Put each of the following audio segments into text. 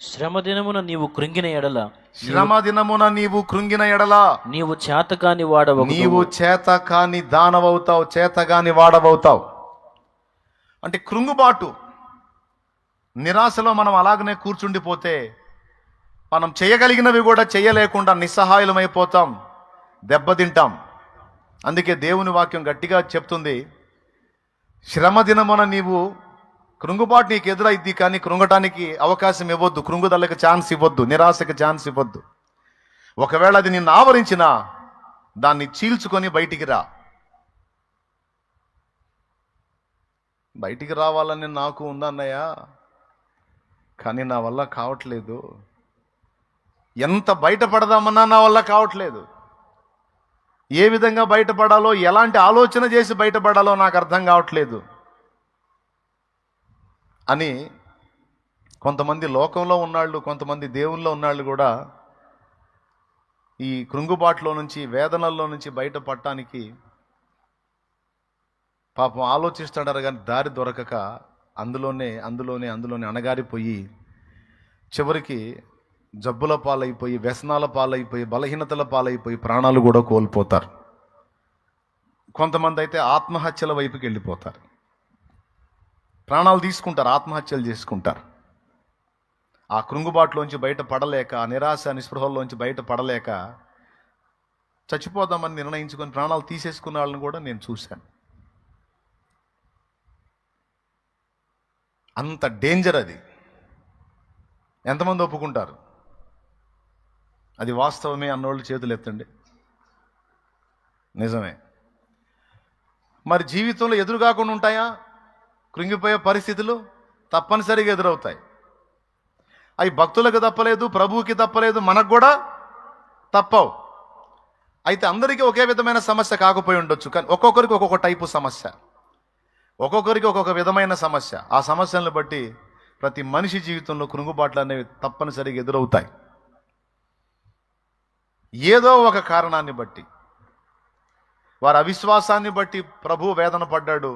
శ్రమ దినమున నీవు కృంగిన ఎడల శ్రమ దినమున నీవు కృంగిన ఎడల నీవు చేతకాని వాడవు. నీవు చేతకాని దానవవుతావు, చేతగాని వాడవవుతావు. అంటే కృంగుబాటు, నిరాశలో మనం అలాగనే కూర్చుండిపోతే మనం చేయగలిగినవి కూడా చేయలేకుండా నిస్సహాయులమైపోతాం, దెబ్బతింటాం. అందుకే దేవుని వాక్యం గట్టిగా చెప్తుంది, శ్రమ దినమున నీవు కృంగుబాటు నీకు ఎదురైద్ది, కానీ కృంగటానికి అవకాశం ఇవ్వద్దు, కృంగుదలకు ఛాన్స్ ఇవ్వద్దు, నిరాశకు ఛాన్స్ ఇవ్వద్దు. ఒకవేళ అది నిన్ను ఆవరించినా దాన్ని చీల్చుకొని బయటికి రా. బయటికి రావాలని నాకు ఉందన్నయ్య, కానీ నా వల్ల కావట్లేదు. ఎంత బయటపడదామన్నా నా వల్ల కావట్లేదు. ఏ విధంగా బయటపడాలో, ఎలాంటి ఆలోచన చేసి బయటపడాలో నాకు అర్థం కావట్లేదు అని కొంతమంది లోకంలో ఉన్నాళ్ళు, కొంతమంది దేవుల్లో ఉన్నాళ్ళు కూడా ఈ కృంగుబాటులో నుంచి, వేదనల్లో నుంచి బయటపడటానికి పాపం ఆలోచిస్తాడారు, కానీ దారి దొరకక అందులోనే అణగారిపోయి చివరికి జబ్బుల పాలైపోయి, వ్యసనాల పాలైపోయి, బలహీనతల పాలైపోయి ప్రాణాలు కూడా కోల్పోతారు. కొంతమంది అయితే ఆత్మహత్యల వైపుకి వెళ్ళిపోతారు, ప్రాణాలు తీసుకుంటారు, ఆత్మహత్యలు చేసుకుంటారు. ఆ కృంగుబాటులోంచి బయటపడలేక, ఆ నిరాశ నిస్పృహల్లోంచి బయటపడలేక చచ్చిపోదామని నిర్ణయించుకొని ప్రాణాలు తీసేసుకున్న వాళ్ళని కూడా నేను చూశాను. అంత డేంజర్ అది. ఎంతమంది ఒప్పుకుంటారు అది వాస్తవమే అన్నోళ్ళు చేతులు ఎత్తండి. నిజమే. మరి జీవితంలో ఎదురుగాకుండా ఉంటాయా కృంగిపోయే పరిస్థితులు? తప్పనిసరిగా ఎదురవుతాయి. అవి భక్తులకు తప్పలేదు, ప్రభువుకి తప్పలేదు, మనకు కూడా తప్పవు. అయితే అందరికీ ఒకే విధమైన సమస్య కాకపోయి ఉండొచ్చు, కానీ ఒక్కొక్కరికి ఒక్కొక్క టైపు సమస్య, ఒక్కొక్కరికి ఒక్కొక్క విధమైన సమస్య. ఆ సమస్యలను బట్టి ప్రతి మనిషి జీవితంలో కృంగుబాట్లు అనేవి తప్పనిసరిగా ఎదురవుతాయి. ఏదో ఒక కారణాన్ని బట్టి, వారి అవిశ్వాసాన్ని బట్టి ప్రభు వేదన పడ్డాడు,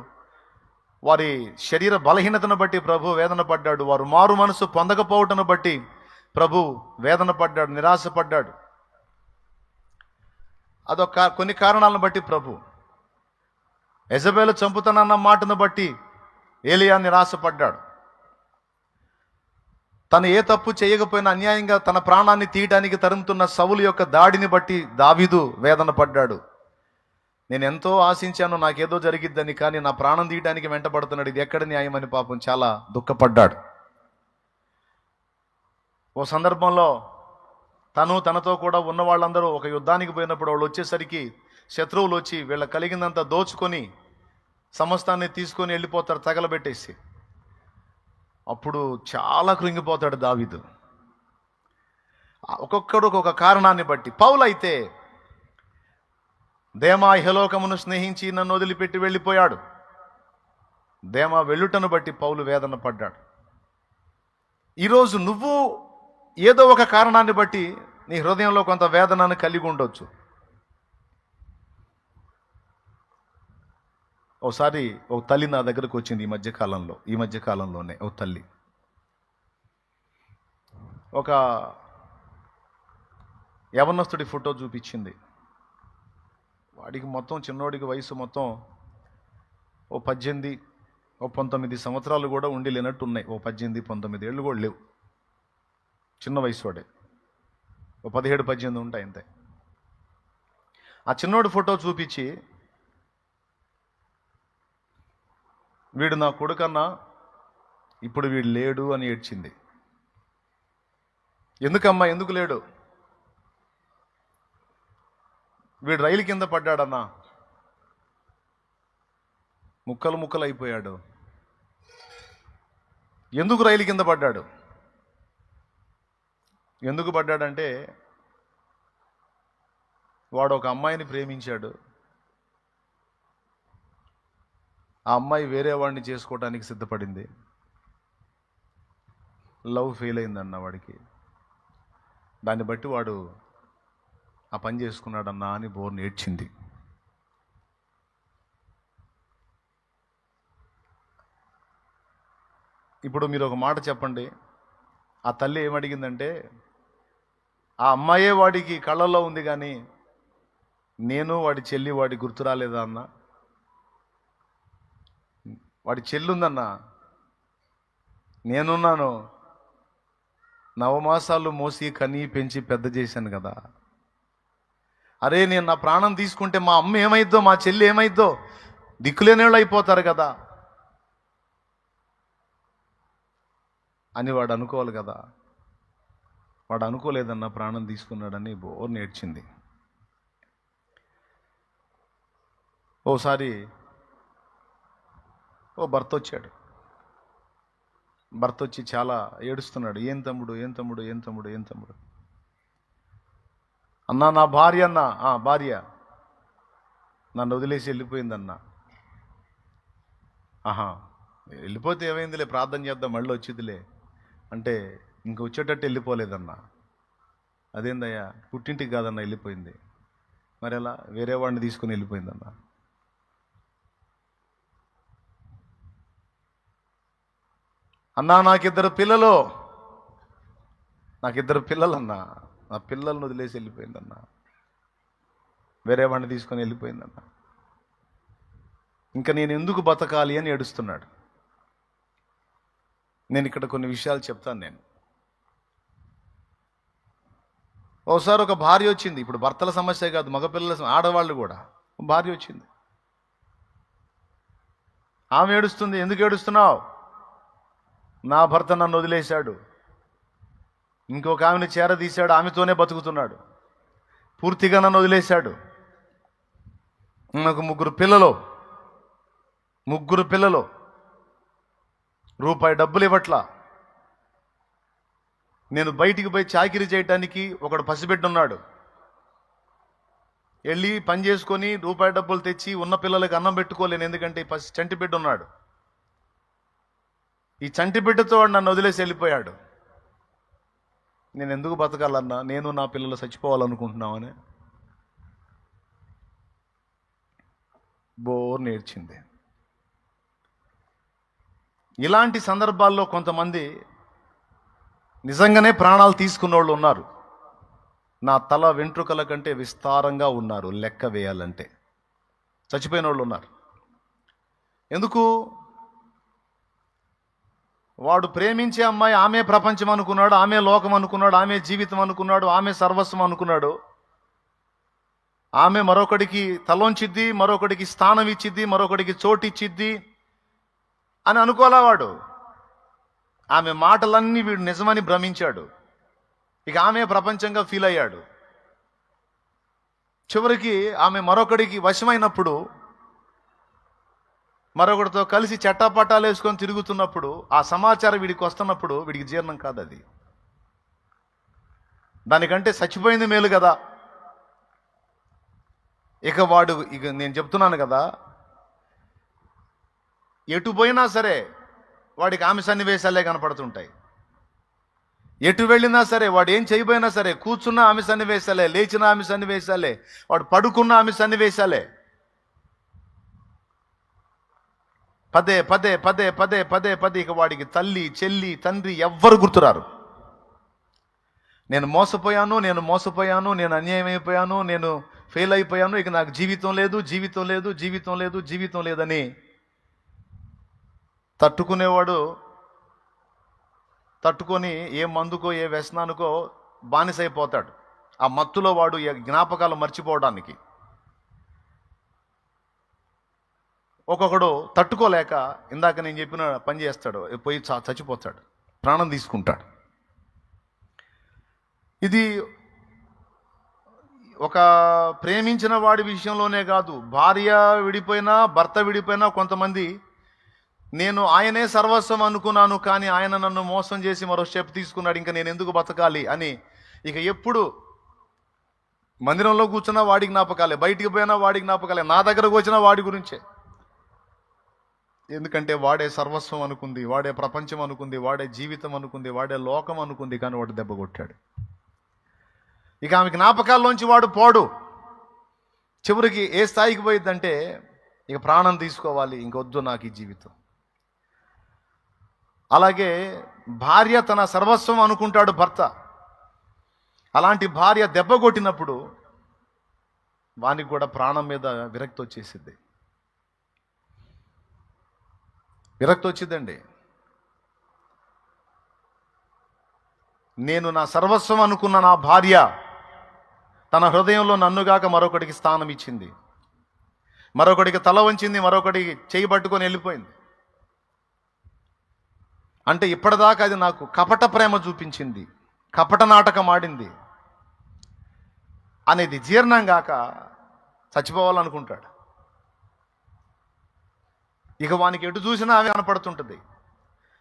వారి శరీర బలహీనతను బట్టి ప్రభు వేదన పడ్డాడు, వారు మారు మనసు పొందకపోవటను బట్టి ప్రభు వేదన పడ్డాడు, నిరాశపడ్డాడు. అదొక కొన్ని కారణాలను బట్టి ప్రభు, యెజబెలు చంపుతానన్న మాటను బట్టి ఏలియా నిరాశపడ్డాడు. తను ఏ తప్పు చేయకపోయినా అన్యాయంగా తన ప్రాణాన్ని తీయడానికి తరుముతున్న సౌలు యొక్క దాడిని బట్టి దావీదు వేదన పడ్డాడు. నేను ఎంతో ఆశించాను, నాకేదో జరిగిద్దని, కానీ నా ప్రాణం తీయడానికి వెంటబడుతున్నాడు, ఇది ఎక్కడ న్యాయమని పాపం చాలా దుఃఖపడ్డాడు. ఓ సందర్భంలో తనతో కూడా ఉన్న వాళ్ళందరూ ఒక యుద్ధానికి పోయినప్పుడు వాళ్ళు వచ్చేసరికి శత్రువులు వచ్చి వీళ్ళ కలిగిందంతా దోచుకొని సమస్తాన్ని తీసుకొని వెళ్ళిపోతారు, తగలబెట్టేసి. అప్పుడు చాలా కృంగిపోతాడు దావీదు. ఒక్కొక్కడు ఒక్కొక్క కారణాన్ని బట్టి. పౌలు అయితే దేమా ఇహలోకమును స్నేహించి నన్ను వదిలిపెట్టి వెళ్ళిపోయాడు. దేమా వెళ్ళుటను బట్టి పౌలు వేదన పడ్డాడు. ఈరోజు నువ్వు ఏదో ఒక కారణాన్ని బట్టి నీ హృదయంలో కొంత వేదనను కలిగి ఉండొచ్చు. ఓసారి ఒక తల్లి నా దగ్గరకు వచ్చింది ఈ మధ్యకాలంలోనే ఒక తల్లి ఒక యవనస్తుడి ఫోటో చూపించింది. వాడికి మొత్తం, చిన్నోడికి వయసు మొత్తం ఓ 18 ఓ 19 సంవత్సరాలు కూడా ఉండి లేనట్టు ఉన్నాయి. ఓ 18 19 ఏళ్ళు కూడా లేవు, చిన్న వయసు వాడే. ఓ 17 18 ఉంటాయి అంతే. ఆ చిన్నోడి ఫోటో చూపించి, వీడు నా కొడుకన్నా, ఇప్పుడు వీడు లేడు అని ఏడ్చింది. ఎందుకమ్మా, ఎందుకు లేడు? వీడు రైలు కింద పడ్డాడన్నా, ముక్కలు ముక్కలు అయిపోయాడు. ఎందుకు రైలు కింద పడ్డాడు? ఎందుకు పడ్డాడంటే వాడు ఒక అమ్మాయిని ప్రేమించాడు, ఆ అమ్మాయి వేరే వాడిని చేసుకోవడానికి సిద్ధపడింది, లవ్ ఫెయిల్ అయిందన్న వాడికి. దాన్ని బట్టి వాడు ఆ పని చేసుకున్నాడన్నా అని బోర్ని ఏడ్చింది. ఇప్పుడు మీరు ఒక మాట చెప్పండి, ఆ తల్లి ఏమడిగిందంటే, ఆ అమ్మాయే వాడికి కళ్ళల్లో ఉంది కానీ నేను వాడి చెల్లి వాడి గుర్తు రాలేదా అన్న? వాడి చెల్లి ఉందన్న, నేనున్నాను, నవమాసాలు మోసి కని పెంచి పెద్ద చేశాను కదా. అరే నేను నా ప్రాణం తీసుకుంటే మా అమ్మ ఏమైద్దో, మా చెల్లి ఏమైద్దో, దిక్కులేనివాళ్ళు అయిపోతారు కదా అని వాడు అనుకోవాలి కదా. వాడు అనుకోలేదన్న, ప్రాణం తీసుకున్నాడని బోర్ నేర్చింది. ఓసారి భర్త వచ్చాడు. భర్త వచ్చి చాలా ఏడుస్తున్నాడు. ఏం తమ్ముడు, ఏం తమ్ముడు, ఏం తమ్ముడు, ఏం తమ్ముడు? అన్నా నా భార్య అన్న. భార్య నన్ను వదిలేసి వెళ్ళిపోయిందన్న. ఆహా, వెళ్ళిపోతే ఏమైందిలే, ప్రార్థన చేద్దాం, మళ్ళీ వచ్చిందిలే అంటే ఇంక వచ్చేటట్టు వెళ్ళిపోలేదన్నా. అదేందయ్యా, పుట్టింటికి కాదన్నా వెళ్ళిపోయింది. మరి ఎలా? వేరే వాడిని తీసుకుని వెళ్ళిపోయిందన్నా. అన్నా నాకిద్దరు పిల్లలన్నా, నా పిల్లలను వదిలేసి వెళ్ళిపోయిందన్నా, వేరే వాడిని తీసుకొని వెళ్ళిపోయిందన్నా. ఇంకా నేను ఎందుకు బతకాలి అని ఏడుస్తున్నాడు. నేను ఇక్కడ కొన్ని విషయాలు చెప్తాను. నేను ఒకసారి ఒక భార్య వచ్చింది. ఇప్పుడు భర్తల సమస్య కాదు, మగపిల్లల ఆడవాళ్ళు కూడా. భార్య వచ్చింది, ఆమె ఏడుస్తుంది. ఎందుకు ఏడుస్తున్నావు? నా భర్త నన్ను వదిలేశాడు, ఇంకొక ఆమెను చేరదీశాడు, ఆమెతోనే బతుకుతున్నాడు, పూర్తిగా నన్ను వదిలేశాడు. నాకు ముగ్గురు పిల్లలు, రూపాయి డబ్బులు ఇవ్వట్లా. నేను బయటికి పోయి చాకిరీ చేయడానికి ఒకడు పసిబిడ్డ ఉన్నాడు. వెళ్ళి పని చేసుకొని రూపాయి డబ్బులు తెచ్చి ఉన్న పిల్లలకి అన్నం పెట్టుకోలేను, ఎందుకంటే ఈ చంటి బిడ్డ ఉన్నాడు. ఈ చంటి బిడ్డతో వాడు నన్ను వదిలేసి వెళ్ళిపోయాడు. నేను ఎందుకు బతకాలన్నా? నేను నా పిల్లలు చచ్చిపోవాలనుకుంటున్నామని బోర్ నేర్చింది. ఇలాంటి సందర్భాల్లో కొంతమంది నిజంగానే ప్రాణాలు తీసుకున్న వాళ్ళు ఉన్నారు. నా తల వెంట్రుకల కంటే విస్తారంగా ఉన్నారు, లెక్క వేయాలంటే చచ్చిపోయిన వాళ్ళు ఉన్నారు. ఎందుకు? వాడు ప్రేమించే అమ్మాయి ఆమె ప్రపంచం అనుకున్నాడు, ఆమె లోకం అనుకున్నాడు, ఆమె జీవితం అనుకున్నాడు, ఆమె సర్వస్వం అనుకున్నాడు. ఆమె మరొకడికి తలోంచిద్ది, మరొకడికి స్థానం ఇచ్చిద్ది, మరొకడికి చోటిచ్చిద్ది అని అనుకోలే వాడు. ఆమె మాటలన్నీ వీడు నిజమని భ్రమించాడు. ఇక ఆమె ప్రపంచంగా ఫీల్ అయ్యాడు. చివరికి ఆమె మరొకడికి వశమైనప్పుడు, మరొకటితో కలిసి చట్టాపట్టాలు వేసుకొని తిరుగుతున్నప్పుడు, ఆ సమాచారం వీడికి వస్తున్నప్పుడు వీడికి జీర్ణం కాదు. అది దానికంటే చచ్చిపోయింది మేలు కదా. ఇక నేను చెప్తున్నాను కదా, ఎటు పోయినా సరే వాడికి ఆమె సన్నివేశాలే కనపడుతుంటాయి. ఎటు వెళ్ళినా సరే, వాడు ఏం చేయబోయినా సరే, కూర్చున్న ఆమె సన్నివేశాలే, లేచిన ఆమె సన్నివేశాలే, వాడు పడుకున్న ఆమె సన్నివేశాలే. పదే పదే పదే పదే పదే పదే ఇక వాడికి తల్లి, చెల్లి, తండ్రి ఎవ్వరు గుర్తురారు. నేను మోసపోయాను, నేను అన్యాయం అయిపోయాను, నేను ఫెయిల్ అయిపోయాను, ఇక నాకు జీవితం లేదని తట్టుకొని ఏ మందుకో ఏ వ్యసనానికో బానిసైపోతాడు. ఆ మత్తులో వాడు జ్ఞాపకాలు మర్చిపోవడానికి. ఒక్కొక్కడు తట్టుకోలేక ఇందాక నేను చెప్పిన పని చేస్తాడు, పోయి చచ్చిపోతాడు, ప్రాణం తీసుకుంటాడు. ఇది ఒక ప్రేమించిన వాడి విషయంలోనే కాదు, భార్య విడిపోయినా, భర్త విడిపోయినా కొంతమంది నేను ఆయనే సర్వస్వం అనుకున్నాను, కానీ ఆయన నన్ను మోసం చేసి మరో స్టెప్ తీసుకున్నాడు, ఇంకా నేను ఎందుకు బతకాలి అని ఇక ఎప్పుడు మందిరంలో కూర్చున్నా వాడి జ్ఞాపకాలే, బయటికి పోయినా వాడి జ్ఞాపకాలే, నా దగ్గరకు వచ్చినా వాడి గురించే. ఎందుకంటే వాడే సర్వస్వం అనుకుంది, వాడే ప్రపంచం అనుకుంది, వాడే జీవితం అనుకుంది, వాడే లోకం అనుకుంది, కానీ వాడు దెబ్బ కొట్టాడు. ఇక ఆమె జ్ఞాపకాల్లోంచి వాడు పోడు. చివరికి ఏ స్థాయికి పోయిద్దంటే ఇక ప్రాణం తీసుకోవాలి, ఇంకొద్దు నాకు ఈ జీవితం. అలాగే భార్య తన సర్వస్వం అనుకుంటాడు భర్త. అలాంటి భార్య దెబ్బ కొట్టినప్పుడు వానికి కూడా ప్రాణం మీద విరక్తి వచ్చేసింది. విరక్తి వచ్చిందండి. నేను నా సర్వస్వం అనుకున్న నా భార్య తన హృదయంలో నన్నుగాక మరొకటికి స్థానం ఇచ్చింది, మరొకటికి తల వంచింది, మరొకటికి చేయి పట్టుకొని వెళ్ళిపోయింది. అంటే ఇప్పటిదాకా అది నాకు కపట ప్రేమ చూపించింది, కపట నాటకం ఆడింది అనేది జీర్ణం కాక చచ్చిపోవాలనుకుంటాడు. ఇక వానికి ఎటు చూసినా ఆమె కనపడుతుంటుంది.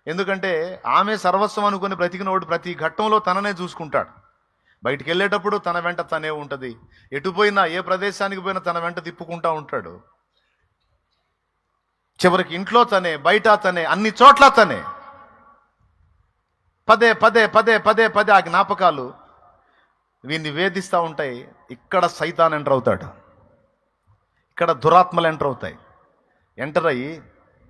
ఎందుకంటే ఆమె సర్వస్వం అనుకుని బ్రతికినోడు ప్రతి ఘట్టంలో తననే చూసుకుంటాడు. బయటికి వెళ్ళేటప్పుడు తన వెంట తనే ఉంటుంది, ఎటు పోయినా ఏ ప్రదేశానికి పోయినా తన వెంట తిప్పుకుంటా ఉంటాడు. చివరికి ఇంట్లో తనే, బయట తనే, అన్ని చోట్ల తనే. పదే పదే పదే పదే పదే ఆ జ్ఞాపకాలు వీన్ని వేధిస్తూ ఉంటాయి. ఇక్కడ సైతాన్ ఎంటర్ అవుతాడు, ఇక్కడ దురాత్మలు ఎంటర్ అవుతాయి. ఎంటర్ అయ్యి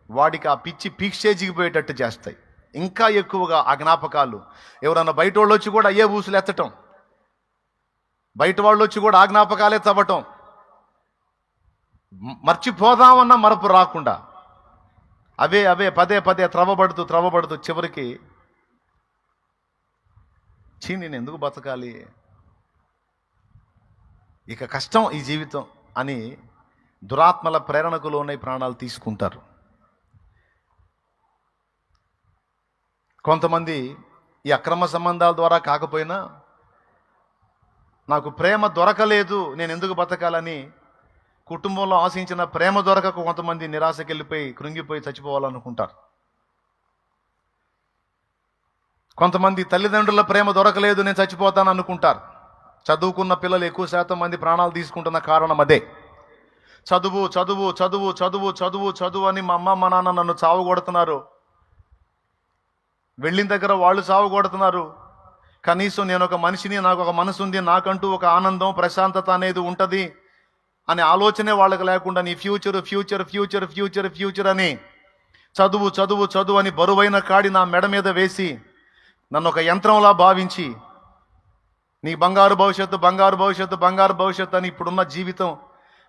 వాడికి ఆ పిచ్చి పీక్ స్టేజ్కి పోయేటట్టు చేస్తాయి. ఇంకా ఎక్కువగా ఆ జ్ఞాపకాలు ఎవరన్నా బయట వాళ్ళు వచ్చి కూడా అయ్యే ఊసులు ఎత్తటం, బయట వాళ్ళు వచ్చి కూడా ఆ జ్ఞాపకాలే తవ్వటం, మర్చిపోదామన్న మరపు రాకుండా అవే అవే పదే పదే త్రవ్వబడుతూ చివరికి నేను ఎందుకు బతకాలి, ఇక కష్టం ఈ జీవితం అని దురాత్మల ప్రేరణకు లోనై ప్రాణాలు తీసుకుంటారు. కొంతమంది ఈ అక్రమ సంబంధాల ద్వారా కాకపోయినా నాకు ప్రేమ దొరకలేదు, నేను ఎందుకు బతకాలని కుటుంబంలో ఆశించిన ప్రేమ దొరకక కొంతమంది నిరాశకి వెళ్ళిపోయి కృంగిపోయి చచ్చిపోవాలనుకుంటారు. కొంతమంది తల్లిదండ్రుల ప్రేమ దొరకలేదు, నేను చచ్చిపోతాను అనుకుంటారు. చదువుకున్న పిల్లలు ఎక్కువ శాతం మంది ప్రాణాలు తీసుకుంటున్న కారణం అదే. చదువు చదువు చదువు చదువు చదువు చదువు అని మా అమ్మ మా నాన్న నన్ను చావు కొడుతున్నారు, వెళ్ళిన దగ్గర వాళ్ళు చావు కొడుతున్నారు. కనీసం నేను ఒక మనిషిని, నాకు ఒక మనసు ఉంది, నాకంటూ ఒక ఆనందం ప్రశాంతత అనేది ఉంటుంది అనే ఆలోచనే వాళ్ళకి లేకుండా నీ future future future future future అని చదువు చదువు చదువు అని బరువైన కాడి నా మెడ మీద వేసి నన్ను ఒక యంత్రంలా భావించి నీ బంగారు భవిష్యత్తు బంగారు భవిష్యత్తు బంగారు భవిష్యత్తు అని ఇప్పుడున్న జీవితం,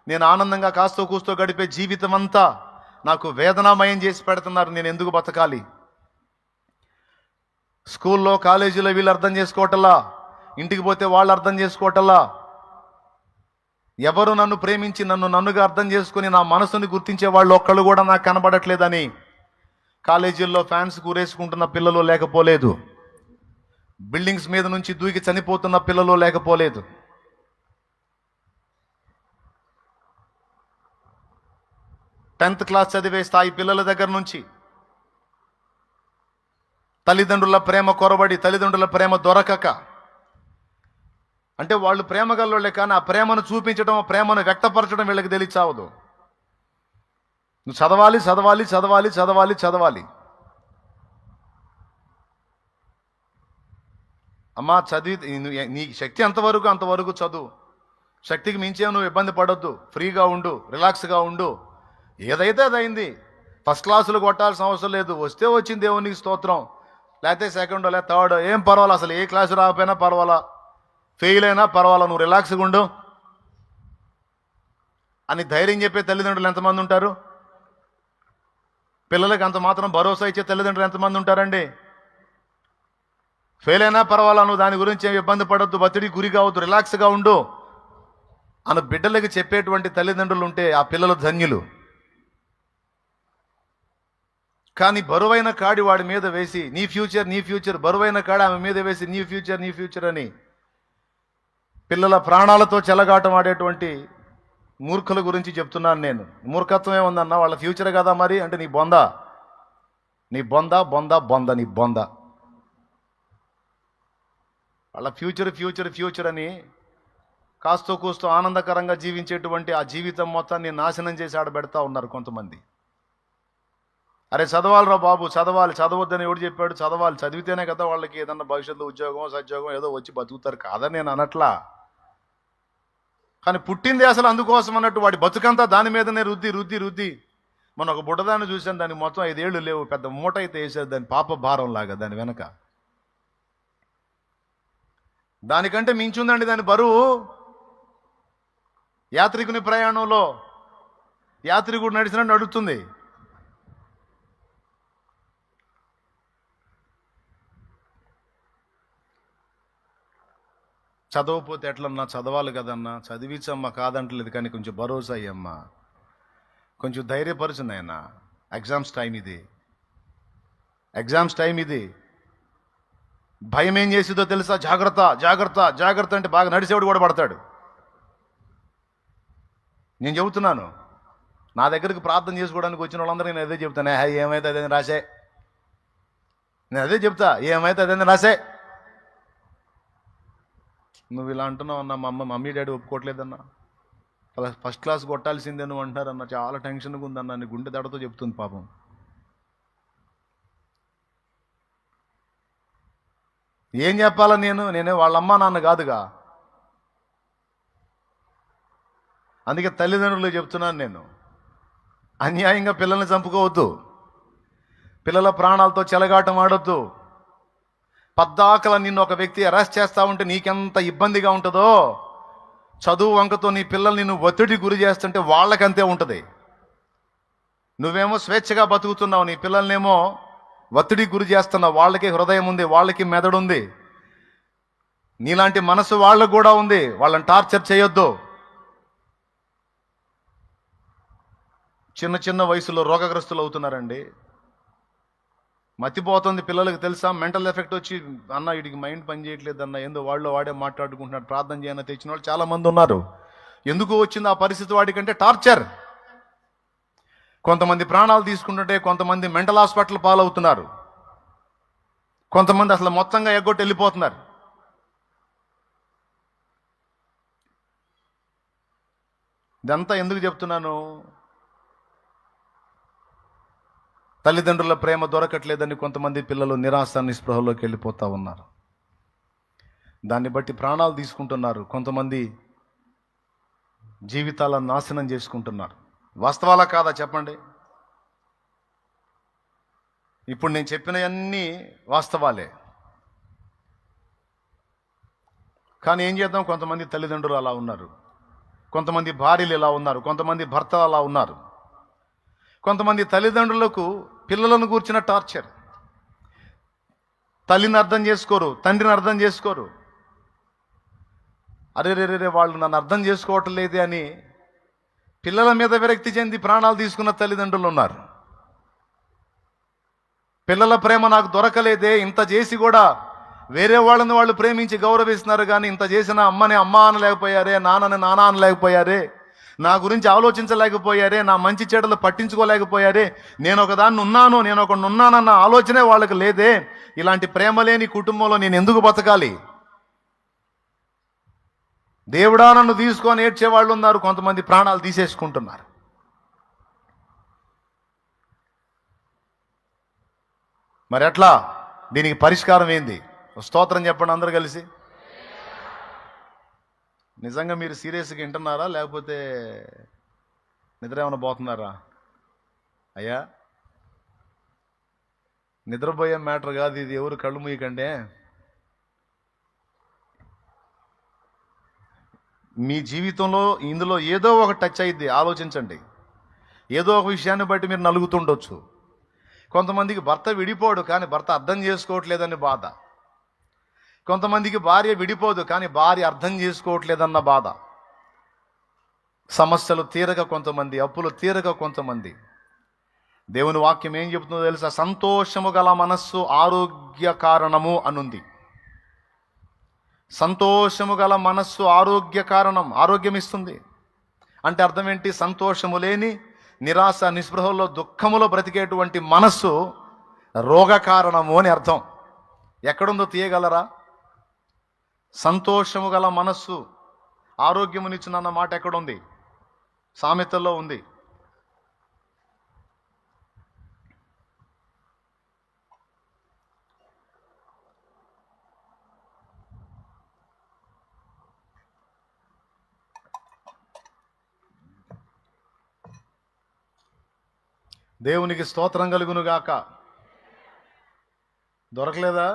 నేను ఆనందంగా కాస్తో కూస్తో గడిపే జీవితం అంతా నాకు వేదనామయం చేసి పెడుతున్నారు. నేను ఎందుకు బతకాలి? స్కూల్లో కాలేజీలో వీళ్ళు అర్థం చేసుకోవటల్లా, ఇంటికి పోతే వాళ్ళు అర్థం చేసుకోవటల్లా, ఎవరు నన్ను ప్రేమించి నన్నుగా అర్థం చేసుకుని నా మనసుని గుర్తించే వాళ్ళు ఒక్కళ్ళు కూడా నాకు కనబడట్లేదని కాలేజీల్లో ఫ్యాన్స్ కూరేసుకుంటున్న పిల్లలు లేకపోలేదు, బిల్డింగ్స్ మీద నుంచి దూకి చనిపోతున్న పిల్లలు లేకపోలేదు. టెన్త్ క్లాస్ చదివే స్థాయి పిల్లల దగ్గర నుంచి తల్లిదండ్రుల ప్రేమ కొరబడి, తల్లిదండ్రుల ప్రేమ దొరకక, అంటే వాళ్ళు ప్రేమ గల్లోళ్ళే కానీ ఆ ప్రేమను చూపించడం, ప్రేమను వ్యక్తపరచడం వీళ్ళకి తెలియచావదు. నువ్వు చదవాలి చదవాలి చదవాలి చదవాలి చదవాలి. అమ్మా చదివి నీ శక్తి అంతవరకు చదువు, శక్తికి మించే నువ్వు ఇబ్బంది పడొద్దు, ఫ్రీగా ఉండు, రిలాక్స్గా ఉండు, ఏదైతే అదైంది. ఫస్ట్ క్లాసులు కొట్టాల్సిన అవసరం లేదు, వస్తే వచ్చింది దేవునికి స్తోత్రం, లేకపోతే సెకండో లేదా థర్డో ఏం పర్వాలా, అసలు ఏ క్లాసు రాకపోయినా పర్వాలా, ఫెయిల్ అయినా పర్వాలా, నువ్వు రిలాక్స్గా ఉండు అని ధైర్యం చెప్పే తల్లిదండ్రులు ఎంతమంది ఉంటారు? పిల్లలకి అంత మాత్రం భరోసా ఇచ్చే తల్లిదండ్రులు ఎంతమంది ఉంటారండి? ఫెయిల్ అయినా పర్వాలా, నువ్వు దాని గురించి ఏమి ఇబ్బంది పడొద్దు, ఒత్తిడికి గురి కావద్దు, రిలాక్స్గా ఉండు అని బిడ్డలకి చెప్పేటువంటి తల్లిదండ్రులు ఉంటే ఆ పిల్లలు ధన్యులు. కానీ బరువైన కాడి వాడి మీద వేసి నీ ఫ్యూచర్ నీ ఫ్యూచర్, బరువైన కాడి ఆమె మీద వేసి నీ ఫ్యూచర్ నీ ఫ్యూచర్ అని పిల్లల ప్రాణాలతో చెలగాటం ఆడేటువంటి మూర్ఖుల గురించి చెప్తున్నాను నేను. మూర్ఖత్వం ఏముందన్న, వాళ్ళ ఫ్యూచర్ కదా మరి అంటే నీ బొంద నీ బొంద బొంద బొంద నీ బొంద. వాళ్ళ ఫ్యూచర్ ఫ్యూచర్ ఫ్యూచర్ అని కాస్తో కూస్తో ఆనందకరంగా జీవించేటువంటి ఆ జీవితం మొత్తాన్ని నాశనం చేసి ఆడబెడతా ఉన్నారు కొంతమంది. అరే చదవాలిరా బాబు, చదవాలి, చదవద్దని ఎవడు చెప్పాడు? చదవాలి, చదివితేనే కదా వాళ్ళకి ఏదన్నా భవిష్యత్తులో ఉద్యోగం సద్యోగం ఏదో వచ్చి బతుకుతారు కాదని నేను అనట్లా. కానీ పుట్టింది అసలు అందుకోసం అన్నట్టు వాడి బతుకంతా దాని మీదనే రుద్ది రుద్ది రుద్ది మొన్న ఒక బుడ్డదాన్ని చూశాను, దానికి మొత్తం 5 ఏళ్ళు లేవు, పెద్ద మూట అయితే వేసేది దాని పాప భారం లాగా దాని వెనక. దానికంటే మించుందండి దాని బరువు. యాత్రికుని ప్రయాణంలో యాత్రికుడు నడిచినట్టు నడుస్తుంది. చదవకపోతే ఎట్లన్నా, చదవాలి కదన్నా, చదివించమ్మా కాదంటలేదు, కానీ కొంచెం భరోసా అయ్యమ్మా, కొంచెం ధైర్యపరచు నాయనా. ఎగ్జామ్స్ టైం ఇది, ఎగ్జామ్స్ టైం ఇది. భయం ఏం చేసిందో తెలుసా? జాగ్రత్త జాగ్రత్త జాగ్రత్త అంటే బాగా నడిచేవాడు కూడా పడతాడు. నేను చెబుతున్నాను, నా దగ్గరికి ప్రార్థన చేసుకోవడానికి వచ్చిన వాళ్ళందరూ నేను అదే చెప్తాను, ఏమైతే అదే రాసే, నేను అదే చెప్తా, ఏమైతే అదే రాసే. నువ్వు ఇలా అంటున్నావు అన్న, మా మమ్మీ డాడీ ఒప్పుకోవట్లేదన్నా, అలా ఫస్ట్ క్లాస్ కొట్టాల్సిందే నువ్వు అంటున్నారన్న, చాలా టెన్షన్గా ఉందన్న, నీ గుండె దడతో చెప్తుంది పాపం. ఏం చెప్పాలా నేనే వాళ్ళమ్మ నాన్న కాదుగా. అందుకే తల్లిదండ్రులు చెప్తున్నాను నేను, అన్యాయంగా పిల్లల్ని చంపుకోవద్దు, పిల్లల ప్రాణాలతో చెలగాటం ఆడొద్దు. పద్దాకల నిన్ను ఒక వ్యక్తి అరెస్ట్ చేస్తా ఉంటే నీకెంత ఇబ్బందిగా ఉంటుందో, చదువు వంకతో నీ పిల్లల్ని నువ్వు ఒత్తిడి గురి చేస్తుంటే వాళ్ళకంతే ఉంటుంది. నువ్వేమో స్వేచ్ఛగా బతుకుతున్నావు, నీ పిల్లల్నేమో ఒత్తిడికి గురి చేస్తున్నావు. వాళ్ళకి హృదయం ఉంది, వాళ్ళకి మెదడు ఉంది, నీలాంటి మనసు వాళ్ళకు కూడా ఉంది. వాళ్ళని టార్చర్ చేయొద్దు. చిన్న చిన్న వయసులో రోగగ్రస్తులు అవుతున్నారండి. మతిపోతుంది పిల్లలకు తెలుసా? మెంటల్ ఎఫెక్ట్ వచ్చి, అన్న వీడికి మైండ్ పని చేయట్లేదు అన్న, ఏందో వాళ్ళు వాడే మాట్లాడుకుంటున్నాడు, ప్రార్థన చేయన తెచ్చిన వాళ్ళు చాలామంది ఉన్నారు. ఎందుకు వచ్చింది ఆ పరిస్థితి? వాడికంటే టార్చర్. కొంతమంది ప్రాణాలు తీసుకుంటుంటే కొంతమంది మెంటల్ హాస్పిటల్ పాలవుతున్నారు, కొంతమంది అసలు మొత్తంగా ఎగ్గొట్టి వెళ్ళిపోతున్నారు. ఇదంతా ఎందుకు చెప్తున్నాను? తల్లిదండ్రుల ప్రేమ దొరకట్లేదని కొంతమంది పిల్లలు నిరాశ నిస్పృహలోకి వెళ్ళిపోతూ ఉన్నారు. దాన్ని బట్టి ప్రాణాలు తీసుకుంటున్నారు, కొంతమంది జీవితాలను నాశనం చేసుకుంటున్నారు. వాస్తవాలా కాదా చెప్పండి? ఇప్పుడు నేను చెప్పినవన్నీ వాస్తవాలే. కానీ ఏం చేద్దాం, కొంతమంది తల్లిదండ్రులు అలా ఉన్నారు, కొంతమంది భార్యలు ఇలా ఉన్నారు, కొంతమంది భర్తలు అలా ఉన్నారు. కొంతమంది తల్లిదండ్రులకు పిల్లలను కూర్చిన టార్చర్. తల్లిని అర్థం చేసుకోరు, తండ్రిని అర్థం చేసుకోరు. అరే రే వాళ్ళు నన్ను అర్థం చేసుకోవటం లేదే అని పిల్లల మీద విరక్తి చెంది ప్రాణాలు తీసుకున్న తల్లిదండ్రులు ఉన్నారు. పిల్లల ప్రేమ నాకు దొరకలేదే, ఇంత చేసి కూడా వేరే వాళ్ళని వాళ్ళు ప్రేమించి గౌరవిస్తున్నారు, కానీ ఇంత చేసిన అమ్మని అమ్మ అనలేకపోయారే, నాన్నని నాన్న అనలేకపోయారే, నా గురించి ఆలోచించలేకపోయారే, నా మంచి చెడులు పట్టించుకోలేకపోయారే, నేను ఒకదాన్ని ఉన్నాను, నేను ఒకడిని ఉన్నానన్న ఆలోచనే వాళ్ళకి లేదే. ఇలాంటి ప్రేమ లేని కుటుంబంలో నేను ఎందుకు బతకాలి? దేవుడా నన్ను తీసుకొని ఏడ్చేవాళ్ళు ఉన్నారు, కొంతమంది ప్రాణాలు తీసేసుకుంటున్నారు. మరి ఎట్లా? దీనికి పరిష్కారం ఏంది? స్తోత్రం చెప్పండి అందరు కలిసి. నిజంగా మీరు సీరియస్గా వింటున్నారా, లేకపోతే నిద్ర ఏమైనా పోతున్నారా? అయ్యా, నిద్రపోయే మ్యాటర్ కాదు ఇది, ఎవరు కళ్ళు మూయకండి. మీ జీవితంలో ఇందులో ఏదో ఒక టచ్ అయ్యిద్ది, ఆలోచించండి. ఏదో ఒక విషయాన్ని బట్టి మీరు నలుగుతుండొచ్చు. కొంతమందికి భర్త విడిపోడు, కానీ భర్త అర్థం చేసుకోవట్లేదని బాధ. కొంతమందికి భార్య విడిపోదు, కానీ భార్య అర్థం చేసుకోవట్లేదన్న బాధ. సమస్యలు తీరక కొంతమంది, అప్పులు తీరక కొంతమంది. దేవుని వాక్యం ఏం చెబుతుందో తెలుసా? సంతోషము గల మనస్సు ఆరోగ్య కారణము అనుంది. సంతోషము గల మనస్సు ఆరోగ్య కారణం, ఆరోగ్యం ఇస్తుంది. అంటే అర్థం ఏంటి? సంతోషము లేని, నిరాశ నిస్పృహల్లో దుఃఖములో బ్రతికేటువంటి మనస్సు రోగ కారణము అని అర్థం. ఎక్కడుందో తీయగలరా? సంతోషము గల మనస్సు ఆరోగ్యమునిచ్చునన్న మాట ఎక్కడుంది? సామెతల్లో ఉంది. దేవునికి స్తోత్రం కలుగును గాక. దొరకలేదా?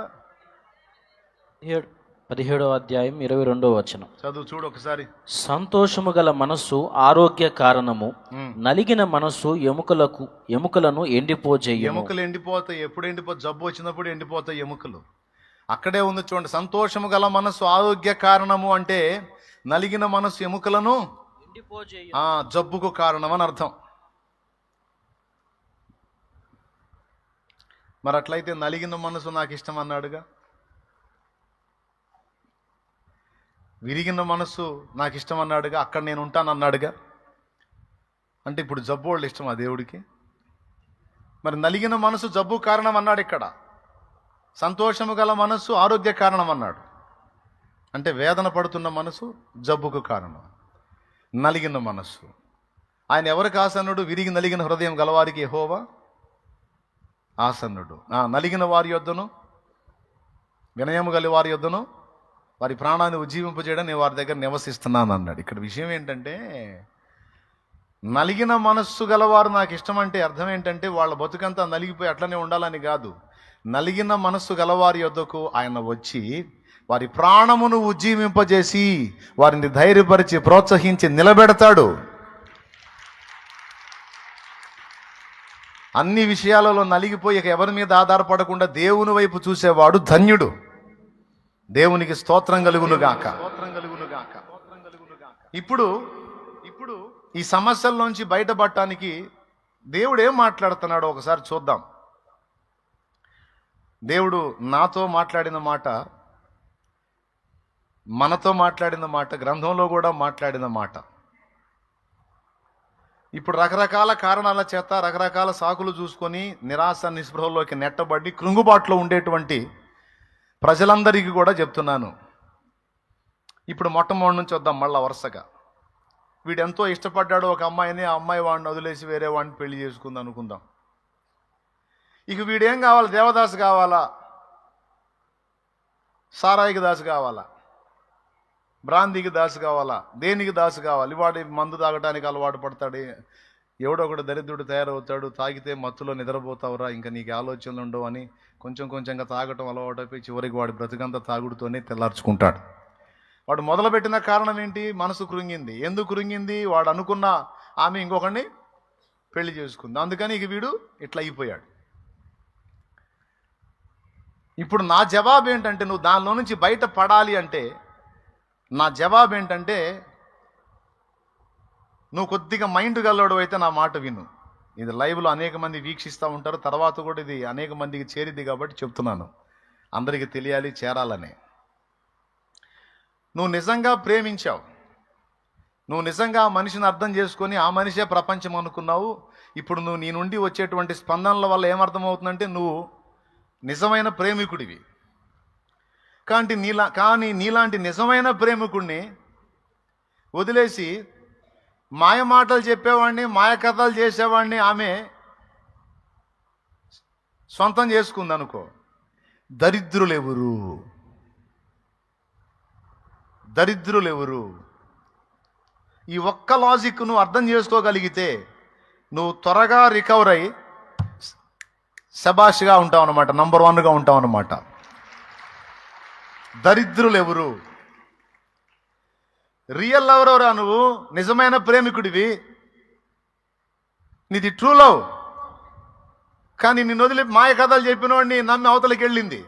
17వ అధ్యాయం 22వ వచనం. చదువు చూడు ఒకసారి. సంతోషము గల మనస్సు ఆరోగ్య కారణము, నలిగిన మనస్సు ఎముకలను ఎండిపోజేయును. ఎముకలు ఎండిపోతాయి. ఎప్పుడు ఎండిపోతాయి? జబ్బు వచ్చినప్పుడు ఎండిపోతాయి ఎముకలు. అక్కడే ఉంది చూడండి. సంతోషము గల మనస్సు ఆరోగ్య కారణము అంటే నలిగిన మనస్సు ఎముకలను జబ్బుకు కారణం అని అర్థం. మరి అట్లయితే నలిగిన మనసు నాకు ఇష్టం అన్నాడుగా, విరిగిన మనసు నాకు ఇష్టం అన్నాడుగా, అక్కడ నేను ఉంటాను అన్నాడుగా. అంటే ఇప్పుడు జబ్బు వాళ్ళు ఇష్టం ఆ దేవుడికి? మరి నలిగిన మనసు జబ్బు కారణం అన్నాడు ఇక్కడ. సంతోషము గల మనస్సు ఆరోగ్య కారణం అన్నాడు. అంటే వేదన పడుతున్న మనసు జబ్బుకు కారణం. నలిగిన మనస్సు ఆయన ఎవరికి ఆసన్నుడు? విరిగి నలిగిన హృదయం గలవారికి యెహోవా ఆసన్నుడు. నలిగిన వారి యొద్దను, వినయము గల వారి యొద్దను వారి ప్రాణాన్ని ఉజ్జీవింపజేయడం నేను వారి దగ్గర నివసిస్తున్నాను అన్నాడు. ఇక్కడ విషయం ఏంటంటే, నలిగిన మనస్సు గలవారు నాకు ఇష్టం అంటే అర్థం ఏంటంటే వాళ్ళ బతుకంతా నలిగిపోయి అట్లనే ఉండాలని కాదు. నలిగిన మనస్సు గలవారి యొద్దకు ఆయన వచ్చి వారి ప్రాణమును ఉజ్జీవింపజేసి వారిని ధైర్యపరిచి ప్రోత్సహించి నిలబెడతాడు. అన్ని విషయాలలో నలిగిపోయి ఎవరి మీద ఆధారపడకుండా దేవుని వైపు చూసేవాడు ధన్యుడు. దేవునికి స్తోత్రం కలుగునుగాక. ఇప్పుడు ఈ సమస్యల్లోంచి బయటపడటానికి దేవుడు ఏం మాట్లాడుతున్నాడో ఒకసారి చూద్దాం. దేవుడు నాతో మాట్లాడిన మాట, మనతో మాట్లాడిన మాట, గ్రంథంలో కూడా మాట్లాడిన మాట. ఇప్పుడు రకరకాల కారణాల చేత రకరకాల సాకులు చూసుకొని నిరాశ నిస్పృహలోకి నెట్టబడి కృంగుబాటులో ఉండేటువంటి ప్రజలందరికీ కూడా చెప్తున్నాను. ఇప్పుడు మొట్టమొదటి నుంచి వద్దాం మళ్ళా వరుసగా. వీడు ఎంతో ఇష్టపడ్డాడు ఒక అమ్మాయిని, ఆ అమ్మాయి వాడిని వదిలేసి వేరే వాడిని పెళ్లి చేసుకుంది అనుకుందాం. ఇక వీడేం కావాలి? దేవదాసు కావాలా? సారాయికి దాసు కావాలా? బ్రాందీకి దాసు కావాలా? దేనికి దాసు కావాలి? వాడి మందు తాగడానికి అలవాటు పడతాడు. ఎవడో ఒకడు దరిద్రుడు తయారవుతాడు. తాగితే మత్తులో నిద్రపోతావురా, ఇంకా నీకు ఆలోచనలు ఉండవు అని కొంచెం కొంచెంగా తాగటం అలవాటైపోయి చివరికి వాడి బ్రతుకంతా తాగుడుతోనే తెల్లార్చుకుంటాడు. వాడు మొదలుపెట్టిన కారణం ఏంటి? మనసు కృంగింది. ఎందుకు కృంగింది? వాడు అనుకున్న ఆమె ఇంకొకరిని పెళ్లి చేసుకుంది. అందుకని ఇక వీడు ఇట్లా అయిపోయాడు. ఇప్పుడు నా జవాబు ఏంటంటే, నువ్వు దానిలో నుంచి బయట పడాలి అంటే నా జవాబు ఏంటంటే, నువ్వు కొద్దిగా మైండ్ గల్లోడు అయితే నా మాట విను. ఇది లైవ్లో అనేక మంది వీక్షిస్తూ ఉంటారు, తర్వాత కూడా ఇది అనేక మందికి చేరిద్ది కాబట్టి చెప్తున్నాను, అందరికీ తెలియాలి, చేరాలని. నువ్వు నిజంగా ప్రేమించావు, నువ్వు నిజంగా ఆ మనిషిని అర్థం చేసుకొని ఆ మనిషే ప్రపంచం అనుకున్నావు. ఇప్పుడు నువ్వు నీ నుండి వచ్చేటువంటి స్పందనల వల్ల ఏమర్థమవుతుందంటే నువ్వు నిజమైన ప్రేమికుడివి. కానీ నీలాంటి నిజమైన ప్రేమికుడిని వదిలేసి మాయ మాటలు చెప్పేవాడిని, మాయ కథలు చేసేవాడిని ఆమె సొంతం చేసుకుంది అనుకో. దరిద్రులెవరు? ఈ ఒక్క లాజిక్ నువ్వు అర్థం చేసుకోగలిగితే నువ్వు త్వరగా రికవర్ అయ్యి శబాష్గా ఉంటావు అన్నమాట, నంబర్ 1గా ఉంటావు అన్నమాట. దరిద్రులు ఎవరు? రియల్ లవర్ ఎవరా? నువ్వు నిజమైన ప్రేమికుడివి, నీది ట్రూ లవ్. కానీ నిన్ను వదిలి మాయ కథలు చెప్పిన వాడిని నమ్మి అవతలకి వెళ్ళింది.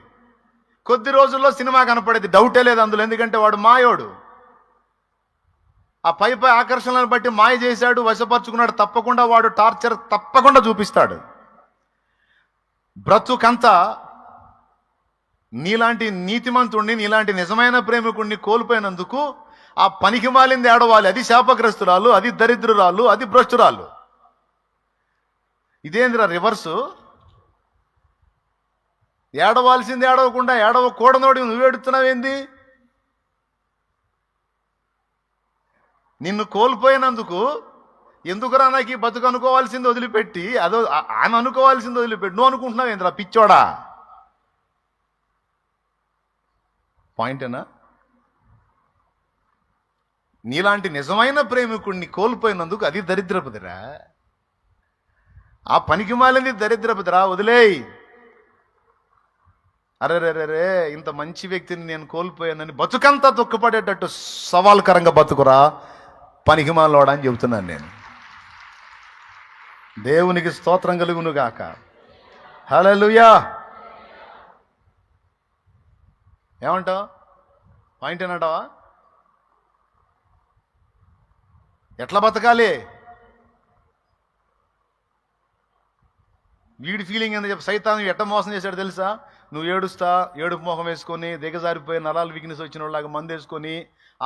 కొద్ది రోజుల్లో సినిమా కనపడేది, డౌటే లేదు అందులో. ఎందుకంటే వాడు మాయోడు. ఆ పై ఆకర్షణలను బట్టి మాయ చేశాడు, వశపరుచుకున్నాడు. తప్పకుండా వాడు టార్చర్ తప్పకుండా చూపిస్తాడు. బ్రతుకంతా నీలాంటి నీతిమంతుణ్ణి, నీలాంటి నిజమైన ప్రేమికుణ్ణి కోల్పోయినందుకు ఆ పనికి మాలింది ఏడవాలి. అది శాపగ్రస్తురాలు, అది దరిద్రురాలు, అది భ్రష్టురాలు. ఇదేందిరా రివర్సు? ఏడవాల్సింది ఏడవకుండా ఏడవకూడనోడి నువ్వు ఏడుతున్నావేంది? నిన్ను కోల్పోయినందుకు ఎందుకురా నాకు ఈ బతుకు అనుకోవాల్సింది వదిలిపెట్టి, అదో ఆమె అనుకోవాల్సింది వదిలిపెట్టి నువ్వు అనుకుంటున్నావు ఏంద్రా పిచ్చోడా? పాయింటేనా? నీలాంటి నిజమైన ప్రేమికుడిని కోల్పోయినందుకు అది దరిద్రపుదిరా. ఆ పనికి మాలింది దరిద్రపుదిరా, వదిలేయ్. అరే ఇంత మంచి వ్యక్తిని నేను కోల్పోయానని బతుకంతా దుఃఖపడేటట్టు సవాల్కరంగా బతుకురా పనికి మాలోడా అని చెబుతున్నాను నేను. దేవునికి స్తోత్రం కలుగును గాక. హల్లెలూయా. ఏమంటావు? పాయింట్ ఏనంటావా? ఎట్లా బతకాలి? వీడి ఫీలింగ్ ఏందో చెప్పి సైతాను ఎట్ట మోసం చేశాడు తెలుసా? నువ్వు ఏడుపు మొహం వేసుకొని దిగజారిపోయి నరాలు వీక్నెస్ వచ్చిన వాళ్ళగా మందు వేసుకొని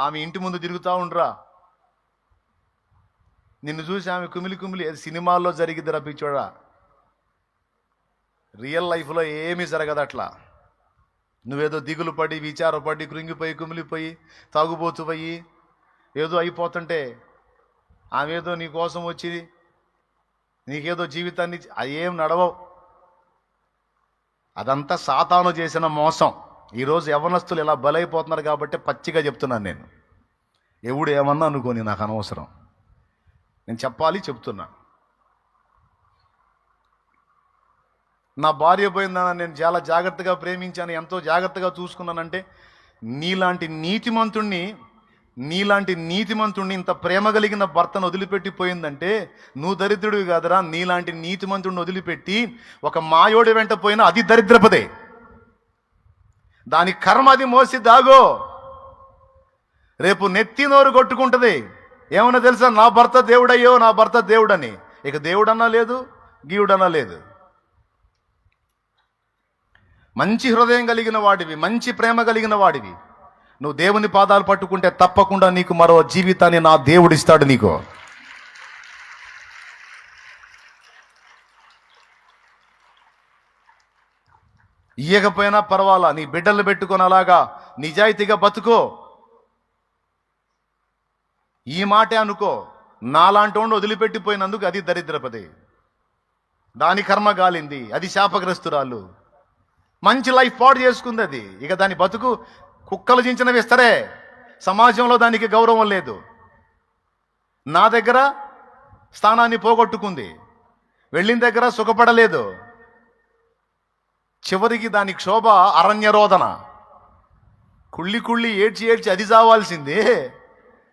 ఆమె ఇంటి ముందు తిరుగుతూ ఉండరా. నిన్ను చూసి ఆమె కుమిలి సినిమాల్లో జరిగిద్ది రప్పించోడా. రియల్ లైఫ్లో ఏమీ జరగదు అట్లా. నువ్వేదో దిగులు పడి విచారపడి కృంగిపోయి కుమిలిపోయి తాగుబోతుపోయి ఏదో అయిపోతుంటే ఆమె ఏదో నీ కోసం వచ్చి నీకేదో జీవితాన్ని అదేం నడవవు. అదంతా సాతాను చేసిన మోసం. ఈరోజు యవ్వనస్తులు ఇలా బలైపోతున్నారు కాబట్టి పచ్చిగా చెప్తున్నాను నేను. ఎవడు ఏమన్నా అనుకోని నాకు అనవసరం, నేను చెప్పాలి, చెప్తున్నా. నా భార్య పోయిందన్న నేను చాలా జాగ్రత్తగా ప్రేమించాను, ఎంతో జాగ్రత్తగా చూసుకున్నానంటే నీలాంటి నీతిమంతుణ్ణి ఇంత ప్రేమ కలిగిన భర్తను వదిలిపెట్టిపోయిందంటే నువ్వు దరిద్రుడివి కాదురా. నీలాంటి నీతిమంతుడిని వదిలిపెట్టి ఒక మాయోడి వెంట పోయినా అది దరిద్రపదే. దాని కర్మ అది మోసి దాగో. రేపు నెత్తి నోరు కొట్టుకుంటుంది. ఏమన్నా తెలుసా? నా భర్త దేవుడయ్యో, నా భర్త దేవుడని. ఇక దేవుడన్నా లేదు, గీవుడన్నా లేదు. మంచి హృదయం కలిగిన వాడివి, మంచి ప్రేమ కలిగిన వాడివి, నువ్వు దేవుని పాదాలు పట్టుకుంటే తప్పకుండా నీకు మరో జీవితాన్ని నా దేవుడిస్తాడు నీకు. ఇయ్యకపోయినా పర్వాలా, నీ బిడ్డలు పెట్టుకొని అలాగా నిజాయితీగా బతుకో. ఈ మాటే అనుకో, నాలాంటి వాడిని వదిలిపెట్టిపోయినందుకు అది దరిద్రపది, దాని కర్మ గాలింది, అది శాపగ్రస్తురాలు, మంచి లైఫ్ పాడు చేసుకుంది అది. ఇక దాని బతుకు కుక్కలు చించినవి ఇస్తారే, సమాజంలో దానికి గౌరవం లేదు. నా దగ్గర స్థానాన్ని పోగొట్టుకుంది, వెళ్ళిన దగ్గర సుఖపడలేదు. చివరికి దాని క్షోభ అరణ్యరోదన, కుళ్ళి ఏడ్చి అది చావాల్సింది,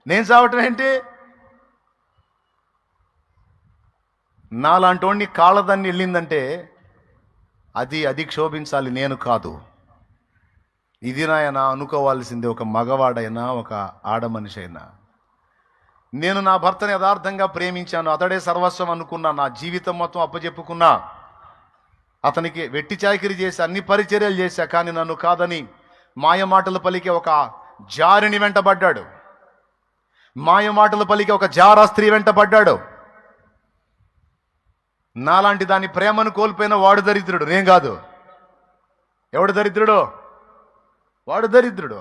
నేను చావటం ఏంటి? నాలాంటి వాడిని కాళ్ళదాన్ని వెళ్ళిందంటే అది క్షోభించాలి, నేను కాదు. ఇది నాయన అనుకోవాల్సింది ఒక మగవాడైనా ఒక ఆడ మనిషి అయినా. నేను నా భర్తని యథార్థంగా ప్రేమించాను, అతడే సర్వస్వం అనుకున్నా, నా జీవితం మొత్తం అప్పచెప్పుకున్నా, అతనికి వెట్టి చాకిరీ చేసి అన్ని పరిచర్యలు చేశా. కానీ నన్ను కాదని మాయ మాటలు పలికే ఒక జారిని వెంటబడ్డాడు, మాయ మాటలు పలికే ఒక జారా స్త్రీ వెంటబడ్డాడు. నాలాంటి దాని ప్రేమను కోల్పోయిన వాడు దరిద్రుడు, నేను కాదు. ఎవడు దరిద్రుడు? వాడు దరిద్రుడు.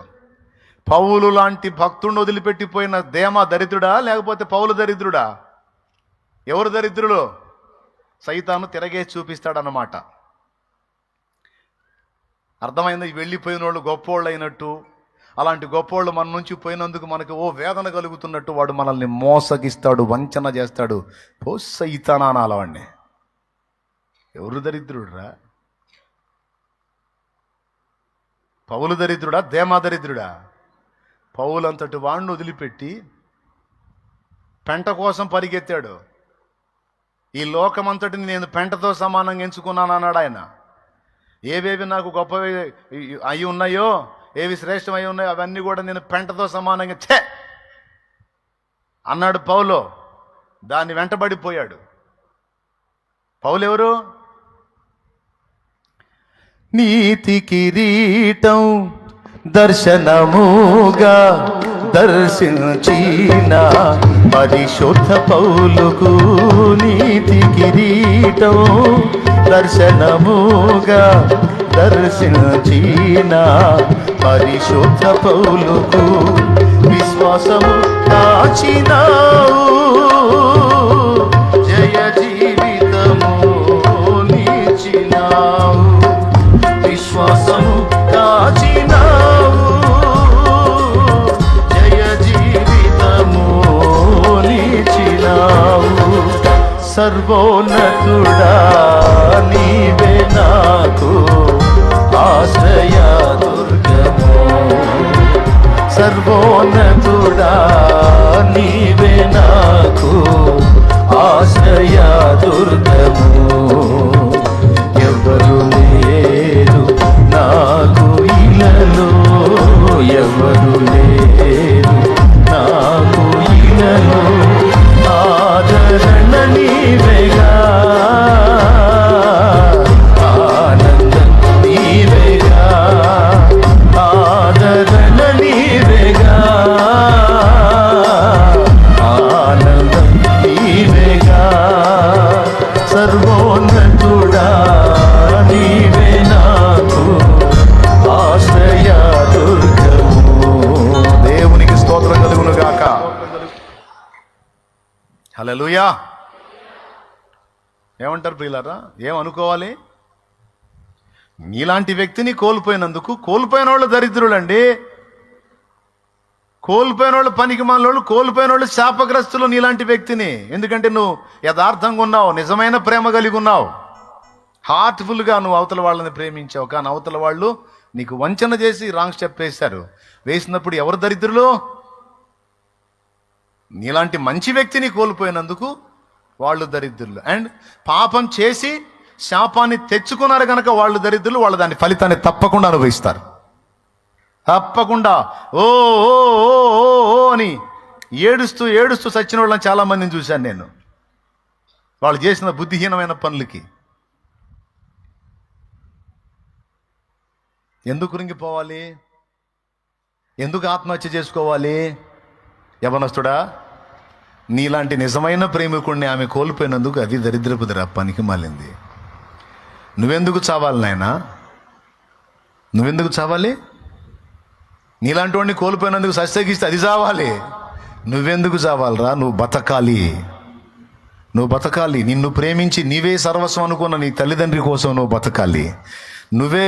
పౌలు లాంటి భక్తుడిని వదిలిపెట్టిపోయిన దేమా దరిద్రుడా, లేకపోతే పౌలు దరిద్రుడా? ఎవరు దరిద్రుడు? సైతాను తిరగేసి చూపిస్తాడన్నమాట. అర్థమైంది? వెళ్ళిపోయిన వాళ్ళు గొప్పోళ్ళు అయినట్టు, అలాంటి గొప్పోళ్ళు మన నుంచి పోయినందుకు మనకు వేదన కలుగుతున్నట్టు వాడు మనల్ని మోసగిస్తాడు, వంచన చేస్తాడు. సైతానా అనాలవాడిని. ఎవరు దరిద్రుడురా? పౌలు దరిద్రుడా, దేమా దరిద్రుడా? పౌలు అంతటి వాడిని వదిలిపెట్టి పెంట కోసం పరిగెత్తాడు. ఈ లోకమంతటిని నేను పెంటతో సమానంగా ఎంచుకున్నాను అన్నాడు ఆయన. ఏవేవి నాకు గొప్పవి అయి ఉన్నాయో, ఏవి శ్రేష్టమై ఉన్నాయో అవన్నీ కూడా నేను పెంటతో సమానంగా ఛే అన్నాడు పౌలు. దాన్ని వెంటబడిపోయాడు. పౌలు ఎవరు? నీతి కిరీటం దర్శనముగా దర్శించిన పరిశుద్ధ పౌలుకు, నీతి కిరీటం దర్శనముగా దర్శించిన పరిశుద్ధ పౌలుకు విశ్వాసము కాచినావు, జయ జీవితము నీచినావు. విశ్వాసము కాచినావు, జయ జీవితము నీచినావు. సర్వోన్నతుడా నీవే నాకు ఆశ్రయ దుర్గము. సర్వోన్నతుడా నీవే నాకు ఆశ్రయ దుర్గము. ఎవరు లేరు నాకు ఇలలో, ఎవరు లేరు నాకు ఇలలో, ఆదరణ నీవేగా, ఆనందం నీవేగా, ఆదరణ నీవేగా, ఆనందం నీవేగా. సర్వోన్నతుడా నీవే నాకు ఆశ్రయ దుర్గము. దేవునికి స్తోత్రం కలుగును గాక. హల్లెలూయా. ఏమంటారు ప్రియులారా? ఏమనుకోవాలి? నీలాంటి వ్యక్తిని కోల్పోయినందుకు, కోల్పోయిన వాళ్ళు దరిద్రులండి, కోల్పోయిన వాళ్ళు పనికి మాలోళ్ళు, కోల్పోయిన వాళ్ళు శాపగ్రస్తులు నీలాంటి వ్యక్తిని. ఎందుకంటే నువ్వు యథార్థంగా ఉన్నావు, నిజమైన ప్రేమ కలిగి ఉన్నావు, హార్ట్ఫుల్గా నువ్వు అవతల వాళ్ళని ప్రేమించావు. కానీ అవతల వాళ్ళు నీకు వంచన చేసి రాంగ్ స్టెప్ వేశారు. వేసినప్పుడు ఎవరు దరిద్రులు? నీలాంటి మంచి వ్యక్తిని కోల్పోయినందుకు వాళ్ళు దరిద్రులు. అండ్ పాపం చేసి శాపాన్ని తెచ్చుకున్నారు కనుక వాళ్ళు దరిద్రులు. వాళ్ళు దాని ఫలితాన్ని తప్పకుండా అనుభవిస్తారు. తప్పకుండా ఓ ఓ ఓ ఓ ఓ అని ఏడుస్తూ ఏడుస్తూ చచ్చిన వాళ్ళని చాలామందిని చూశాను నేను, వాళ్ళు చేసిన బుద్ధిహీనమైన పనులకి. ఎందుకు కృంగిపోవాలి? ఎందుకు ఆత్మహత్య చేసుకోవాలి? యవనస్తుడా, నీలాంటి నిజమైన ప్రేమికుడిని ఆమె కోల్పోయినందుకు అది దరిద్రపు పనికి మాలింది. నువ్వెందుకు చావాలి నాయనా? నువ్వెందుకు చావాలి? నీలాంటి వాడిని కోల్పోయినందుకు సస్యగిస్తే అది చావాలి. నువ్వెందుకు చావాలరా? నువ్వు బతకాలి, నువ్వు బతకాలి. నిన్ను ప్రేమించి నీవే సర్వస్వం అనుకున్న నీ తల్లిదండ్రి కోసం నువ్వు బతకాలి. నువ్వే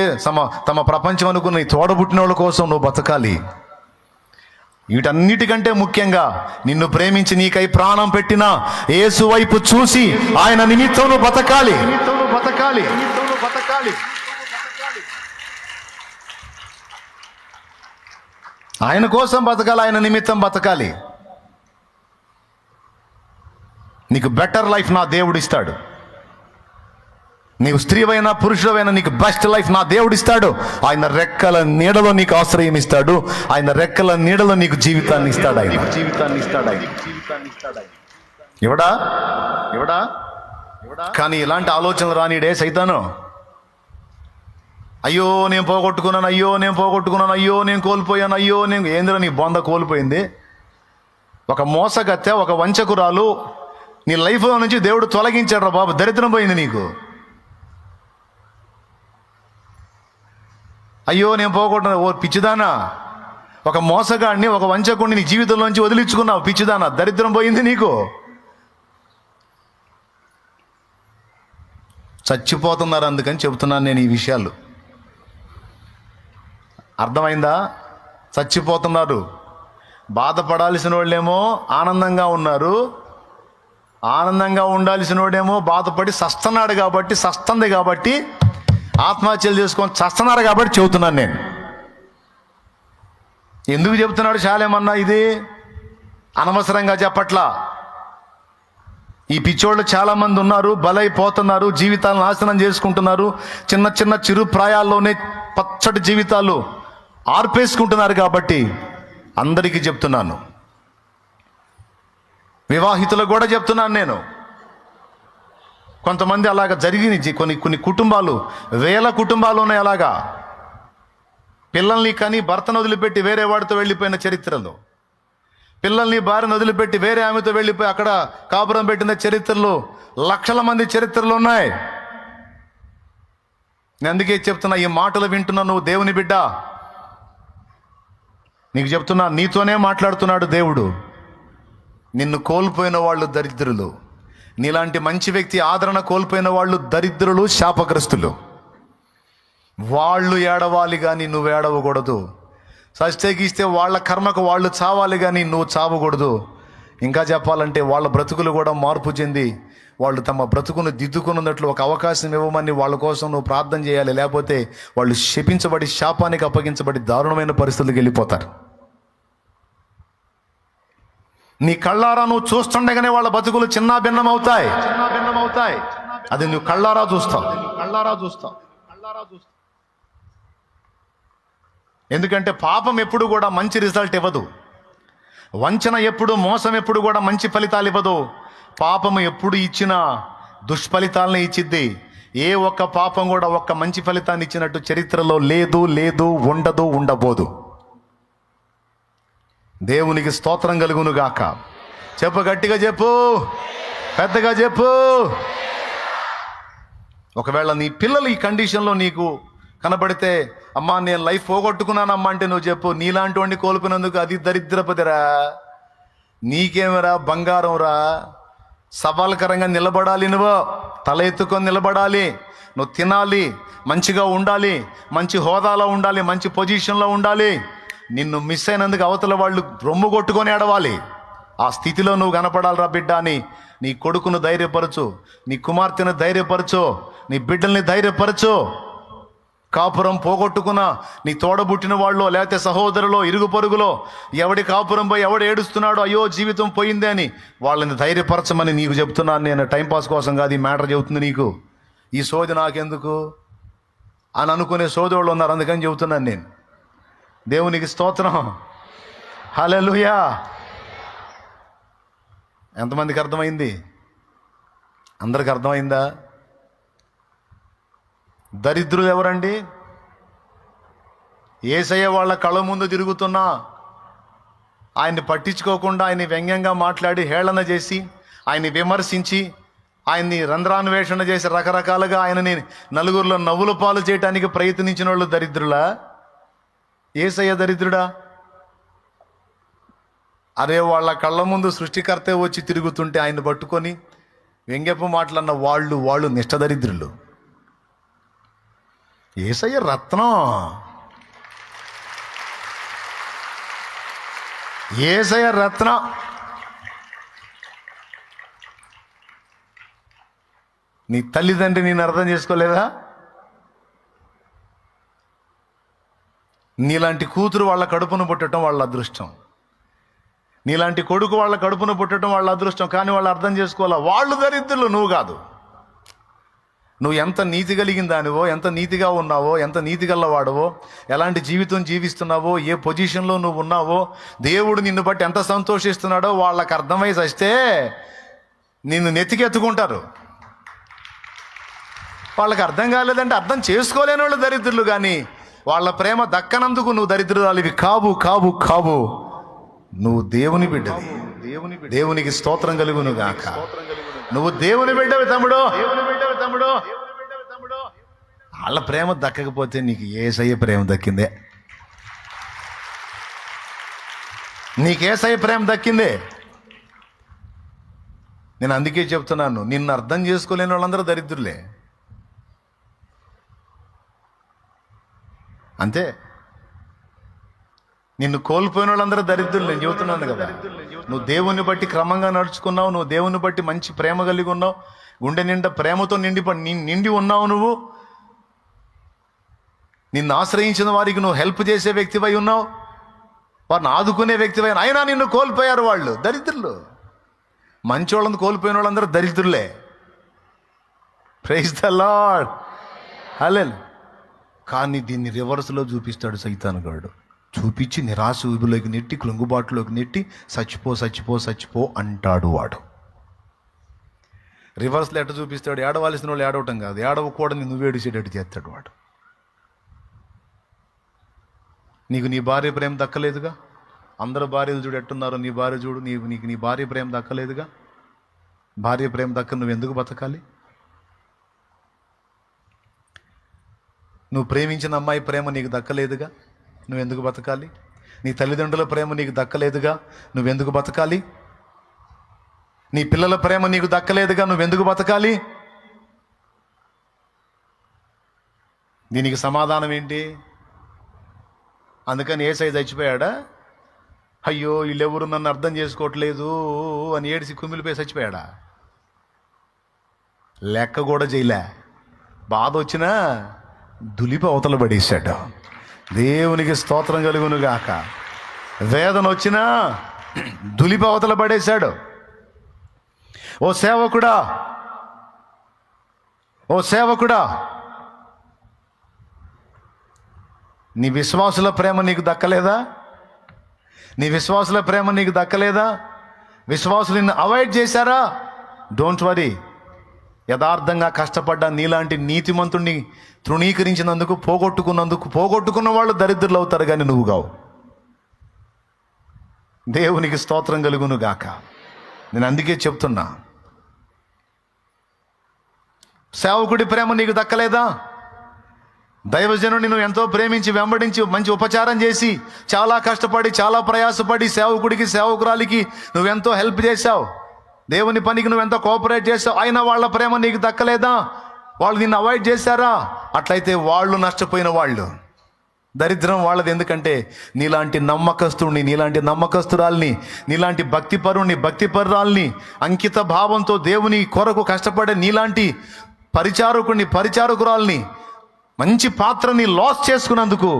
తమ ప్రపంచం అనుకున్న నీ తోడబుట్టిన వాళ్ళ కోసం నువ్వు బతకాలి. వీటన్నిటికంటే ముఖ్యంగా నిన్ను ప్రేమించి నీకై ప్రాణం పెట్టిన యేసు వైపు చూసి ఆయన నిమిత్తం నువ్వు బతకాలి. బతకాలి, బతకాలి. ఆయన కోసం బతకాలి, ఆయన నిమిత్తం బతకాలి. నీకు బెటర్ లైఫ్ నా దేవుడు ఇస్తాడు. నీకు స్త్రీవైనా పురుషుడైనా నీకు బెస్ట్ లైఫ్ నా దేవుడు ఇస్తాడు. ఆయన రెక్కల నీడలో నీకు ఆశ్రయం ఇస్తాడు. ఆయన రెక్కల నీడలో నీకు జీవితాన్ని ఇస్తాడు. ఆయన జీవితాన్ని ఇస్తాడు. ఎవడా ఎవడా కానీ ఇలాంటి ఆలోచనలు రానిడే సైతాను. అయ్యో నేను పోగొట్టుకున్నాను, అయ్యో నేను పోగొట్టుకున్నాను, అయ్యో నేను కోల్పోయాను, అయ్యో నేను ఏందిరా నీ బొంద కోల్పోయింది. ఒక మోసగత్తె, ఒక వంచకురాలు నీ లైఫ్లో నుంచి దేవుడు తొలగించాడు రా బాబు. దరిద్రం పోయింది నీకు. అయ్యో నేను పోగొట్టున్నా. ఓ పిచ్చిదానా, ఒక మోసగాడిని, ఒక వంచకుడిని నీ జీవితంలోంచి వదిలించుకున్నావు. పిచ్చిదానా, దరిద్రం పోయింది నీకు. చచ్చిపోతున్నారు, అందుకని చెబుతున్నాను నేను ఈ విషయాలు. అర్థమైందా? చచ్చిపోతున్నారు. బాధపడాల్సిన వాళ్ళేమో ఆనందంగా ఉన్నారు, ఆనందంగా ఉండాల్సిన వాడేమో బాధపడి సస్తన్నాడు కాబట్టి, సస్తంది కాబట్టి ఆత్మహత్యలు చేసుకొని చస్తున్నారు కాబట్టి చెబుతున్నాను నేను. ఎందుకు చెబుతున్నాడు చాలేమన్నా? ఇది అనవసరంగా చెప్పట్లా. ఈ పిచ్చోళ్ళు చాలామంది ఉన్నారు, బలైపోతున్నారు, జీవితాలను నాశనం చేసుకుంటున్నారు. చిన్న చిన్న చిరు ప్రాయాల్లోనే పచ్చటి జీవితాలు ఆర్పేసుకుంటున్నారు. కాబట్టి అందరికీ చెప్తున్నాను, వివాహితులకు కూడా చెప్తున్నాను నేను. కొంతమంది అలాగ జరిగింది. కొన్ని కుటుంబాలు, వేల కుటుంబాలు ఉన్నాయి అలాగా. పిల్లల్ని కానీ భర్తను వదిలిపెట్టి వేరే వాడితో వెళ్ళిపోయిన చరిత్రలో, పిల్లల్ని భార్యను వదిలిపెట్టి వేరే ఆమెతో వెళ్ళిపోయి అక్కడ కాపురం పెట్టిన చరిత్రలు లక్షల మంది చరిత్రలు ఉన్నాయి. నేను అందుకే చెప్తున్నా, ఈ మాటలు వింటున్నా నువ్వు దేవుని బిడ్డ, నీకు చెప్తున్నా, నీతోనే మాట్లాడుతున్నాడు దేవుడు. నిన్ను కోల్పోయిన వాళ్ళు దరిద్రులు. నీలాంటి మంచి వ్యక్తి ఆదరణ కోల్పోయిన వాళ్ళు దరిద్రులు, శాపగ్రస్తులు. వాళ్ళు ఏడవాలి కానీ నువ్వు ఏడవకూడదు. సస్తేగిస్తే వాళ్ళ కర్మకు వాళ్ళు చావాలి కానీ నువ్వు చావకూడదు. ఇంకా చెప్పాలంటే వాళ్ళ బ్రతుకులు కూడా మార్పు చెంది వాళ్ళు తమ బ్రతుకును దిద్దుకున్నట్లు ఒక అవకాశం ఇవ్వమని వాళ్ళ కోసం నువ్వు ప్రార్థన చేయాలి. లేకపోతే వాళ్ళు శపించబడి శాపానికి అప్పగించబడి దారుణమైన పరిస్థితులకు వెళ్ళిపోతారు. నీ కళ్ళారా నువ్వు చూస్తుండగానే వాళ్ళ బతుకులు చిన్న భిన్నం అవుతాయి. అది నువ్వు కళ్ళారా చూస్తావు. ఎందుకంటే పాపం ఎప్పుడు కూడా మంచి రిజల్ట్ ఇవ్వదు. వంచన ఎప్పుడు, మోసం ఎప్పుడు కూడా మంచి ఫలితాలు ఇవ్వదు. పాపము ఎప్పుడు ఇచ్చినా దుష్ఫలితాలను ఇచ్చిద్ది. ఏ ఒక్క పాపం కూడా ఒక్క మంచి ఫలితాన్ని ఇచ్చినట్టు చరిత్రలో లేదు, ఉండదు, ఉండబోదు. దేవునికి స్తోత్రం కలుగును గాక. చెప్పు, గట్టిగా చెప్పు, పెద్దగా చెప్పు. ఒకవేళ నీ పిల్లలు ఈ కండిషన్లో నీకు కనబడితే, అమ్మా నేను లైఫ్ పోగొట్టుకున్నానమ్మా అంటే నువ్వు చెప్పు, నీలాంటి వాడిని కోల్పోయినందుకు అది దరిద్రపతిరా, నీకేమరా బంగారం రా. సవాల్కరంగా నిలబడాలి, నువ్వు తల ఎత్తుకొని నిలబడాలి, నువ్వు తినాలి, మంచిగా ఉండాలి, మంచి హోదాలో ఉండాలి, మంచి పొజిషన్లో ఉండాలి. నిన్ను మిస్ అయినందుకు అవతల వాళ్ళు రొమ్ము కొట్టుకొని ఏడవాలి. ఆ స్థితిలో నువ్వు కనపడాలిరా బిడ్డ అని నీ కొడుకును ధైర్యపరచు, నీ కుమార్తెను ధైర్యపరచు, నీ బిడ్డల్ని ధైర్యపరచు. కాపురం పోగొట్టుకున్న నీ తోడబుట్టిన వాళ్ళు, లేకపోతే సహోదరులో, ఇరుగు పొరుగులో ఎవడి కాపురం పోయి ఎవడు ఏడుస్తున్నాడో అయ్యో జీవితం పోయిందే అని వాళ్ళని ధైర్యపరచమని నీకు చెప్తున్నాను. నేను టైంపాస్ కోసం కాదు ఈ మ్యాటర్ చెబుతుంది నీకు. ఈ సోది నాకెందుకు అని అనుకునే సోదరులు ఉన్నారు, అందుకని చెబుతున్నాను నేను. దేవునికి స్తోత్రం, హల్లెలూయా. ఎంతమందికి అర్థమైంది? అందరికి అర్థమైందా? దరిద్రులు ఎవరండి? యేసయ్య వాళ్ళ కళ్ళ ముందు తిరుగుతున్నా ఆయన్ని పట్టించుకోకుండా ఆయన్ని వ్యంగ్యంగా మాట్లాడి హేళన చేసి ఆయన్ని విమర్శించి ఆయన్ని రంధ్రాన్వేషణ చేసి రకరకాలుగా ఆయనని నలుగురిలో నవ్వుల పాలు చేయడానికి ప్రయత్నించిన వాళ్ళు దరిద్రులా? యేసయ్య దరిద్రుడా? అరే వాళ్ళ కళ్ళ ముందు సృష్టికర్తే వచ్చి తిరుగుతుంటే ఆయన్ని పట్టుకొని వ్యంగ్యపు మాటలన్న వాళ్ళు నిష్ఠదరిద్రులు. యేసయ్య రత్నం, యేసయ్య రత్నం. నీ తల్లిదండ్రి నేను అర్థం చేసుకోలేదా? నీలాంటి కూతురు వాళ్ళ కడుపును పుట్టడం వాళ్ళ అదృష్టం, నీలాంటి కొడుకు వాళ్ళ కడుపును పుట్టడం వాళ్ళ అదృష్టం. కానీ వాళ్ళు అర్థం చేసుకోవాలా, వాళ్ళు దరిద్రులు, నువ్వు కాదు. నువ్వు ఎంత నీతి కలిగిన దానివో, ఎంత నీతిగా ఉన్నావో, ఎంత నీతి గల్లవాడవో, ఎలాంటి జీవితం జీవిస్తున్నావో, ఏ పొజిషన్లో నువ్వు ఉన్నావో, దేవుడు నిన్ను బట్టి ఎంత సంతోషిస్తున్నాడో వాళ్ళకి అర్థమై వస్తే నిన్ను నెత్తికెత్తుకుంటారు. వాళ్ళకి అర్థం కాలేదంటే అర్థం చేసుకోలేని వాళ్ళు దరిద్రులు. కానీ వాళ్ళ ప్రేమ దక్కనందుకు నువ్వు దరిద్రురాలివి కావు. నువ్వు దేవుని బిడ్డవి. దేవునికి స్తోత్రం కలుగును గాక. నువ్వు దేవుని బిడ్డవి తమ్ముడు. వాళ్ళ ప్రేమ దక్కకపోతే నీకు యేసయ్య ప్రేమ దక్కిందే. నీకు యేసయ్య ప్రేమ దక్కిందే. నేను అందుకే చెప్తున్నాను, నిన్ను అర్థం చేసుకోలేని వాళ్ళందరూ దరిద్రులే. అంతే. నిన్ను కోల్పోయిన వాళ్ళందరూ దరిద్రులు. నేను చెబుతున్నాను కదా, నువ్వు దేవుని బట్టి క్రమంగా నడుచుకున్నావు, నువ్వు దేవుని బట్టి మంచి ప్రేమ కలిగి ఉన్నావు, గుండె నిండా ప్రేమతో నిండి ఉన్నావు. నువ్వు నిన్ను ఆశ్రయించిన వారికి నువ్వు హెల్ప్ చేసే వ్యక్తివై ఉన్నావు, వారిని ఆదుకునే వ్యక్తివై. అయినా నిన్ను కోల్పోయారు వాళ్ళు దరిద్రులు. మంచి వాళ్ళని కోల్పోయిన వాళ్ళందరూ దరిద్రులే. ప్రైజ్ ద లార్డ్, హల్లెలూయా. కానీ దీన్ని రివర్స్లో చూపిస్తాడు సైతానుగాడు. చూపించి నిరాశ ఊబిలోకి నెట్టి, కృంగుబాటులోకి నెట్టి చచ్చిపో అంటాడు వాడు. రివర్స్లో ఎట్ట చూపిస్తాడు? ఏడవలసిన వాళ్ళు ఏడవటం కాదు, ఏడవకూడని నువ్వు ఏడిచేటట్టు చేస్తాడు వాడు. నీకు నీ భార్య ప్రేమ దక్కలేదుగా. అందరూ భార్యలు చూడు ఎట్టున్నారో, నీ భార్య చూడు. నీకు నీ భార్య ప్రేమ దక్కలేదుగా. భార్య ప్రేమ దక్క నువ్వు ఎందుకు బతకాలి? నువ్వు ప్రేమించిన అమ్మాయి ప్రేమ నీకు దక్కలేదుగా, నువ్వెందుకు బతకాలి? నీ తల్లిదండ్రుల ప్రేమ నీకు దక్కలేదుగా, నువ్వెందుకు బతకాలి? నీ పిల్లల ప్రేమ నీకు దక్కలేదుగా, నువ్వెందుకు బతకాలి? దీనికి సమాధానం ఏంటి? అందుకని యేసయ్య చచ్చిపోయాడా? అయ్యో వీళ్ళెవరు నన్ను అర్థం చేసుకోవట్లేదు అని ఏడిసి కుమిలిపోయి చచ్చిపోయాడా? లెక్క కూడా చేయలే. బాధ వచ్చినా దులిపి అవతల పడేశాడు. దేవునికి స్తోత్రం కలుగును గాక. వేదన వచ్చినా దులిపి అవతల పడేశాడు. ఓ సేవకుడా, ఓ సేవకుడా, నీ విశ్వాసుల ప్రేమ నీకు దక్కలేదా? నీ విశ్వాసుల ప్రేమ నీకు దక్కలేదా? విశ్వాసులు నిన్ను అవాయిడ్ చేశారా? Don't worry. యథార్థంగా కష్టపడ్డ నీలాంటి నీతిమంతుణ్ణి తృణీకరించినందుకు, పోగొట్టుకున్న వాళ్ళు దరిద్రులు అవుతారు, కానీ నువ్వు కావు. దేవునికి స్తోత్రం కలుగును గాక. నేను అందుకే చెప్తున్నా, సేవకుడి ప్రేమ నీకు దక్కలేదా? దైవజనుడిని నువ్వు ఎంతో ప్రేమించి వెంబడించి మంచి ఉపచారం చేసి చాలా కష్టపడి చాలా ప్రయాసపడి సేవకుడికి సేవకురాలికి నువ్వెంతో హెల్ప్ చేశావు. దేవుని పనికి నువ్వెంతో కోఆపరేట్ చేశావు. అయినా వాళ్ళ ప్రేమ నీకు దక్కలేదా? వాళ్ళు నిన్ను అవాయిడ్ చేశారా? అట్లయితే వాళ్ళు నష్టపోయిన వాళ్ళు. దరిద్రం వాళ్ళది. ఎందుకంటే నీలాంటి నమ్మకస్తుడిని, నీలాంటి నమ్మకస్తురాల్ని, నీలాంటి భక్తిపరురాల్ని, అంకిత భావంతో దేవుని కొరకు కష్టపడే నీలాంటి పరిచారకురాల్ని, మంచి పాత్రని లాస్ చేసుకున్నందుకు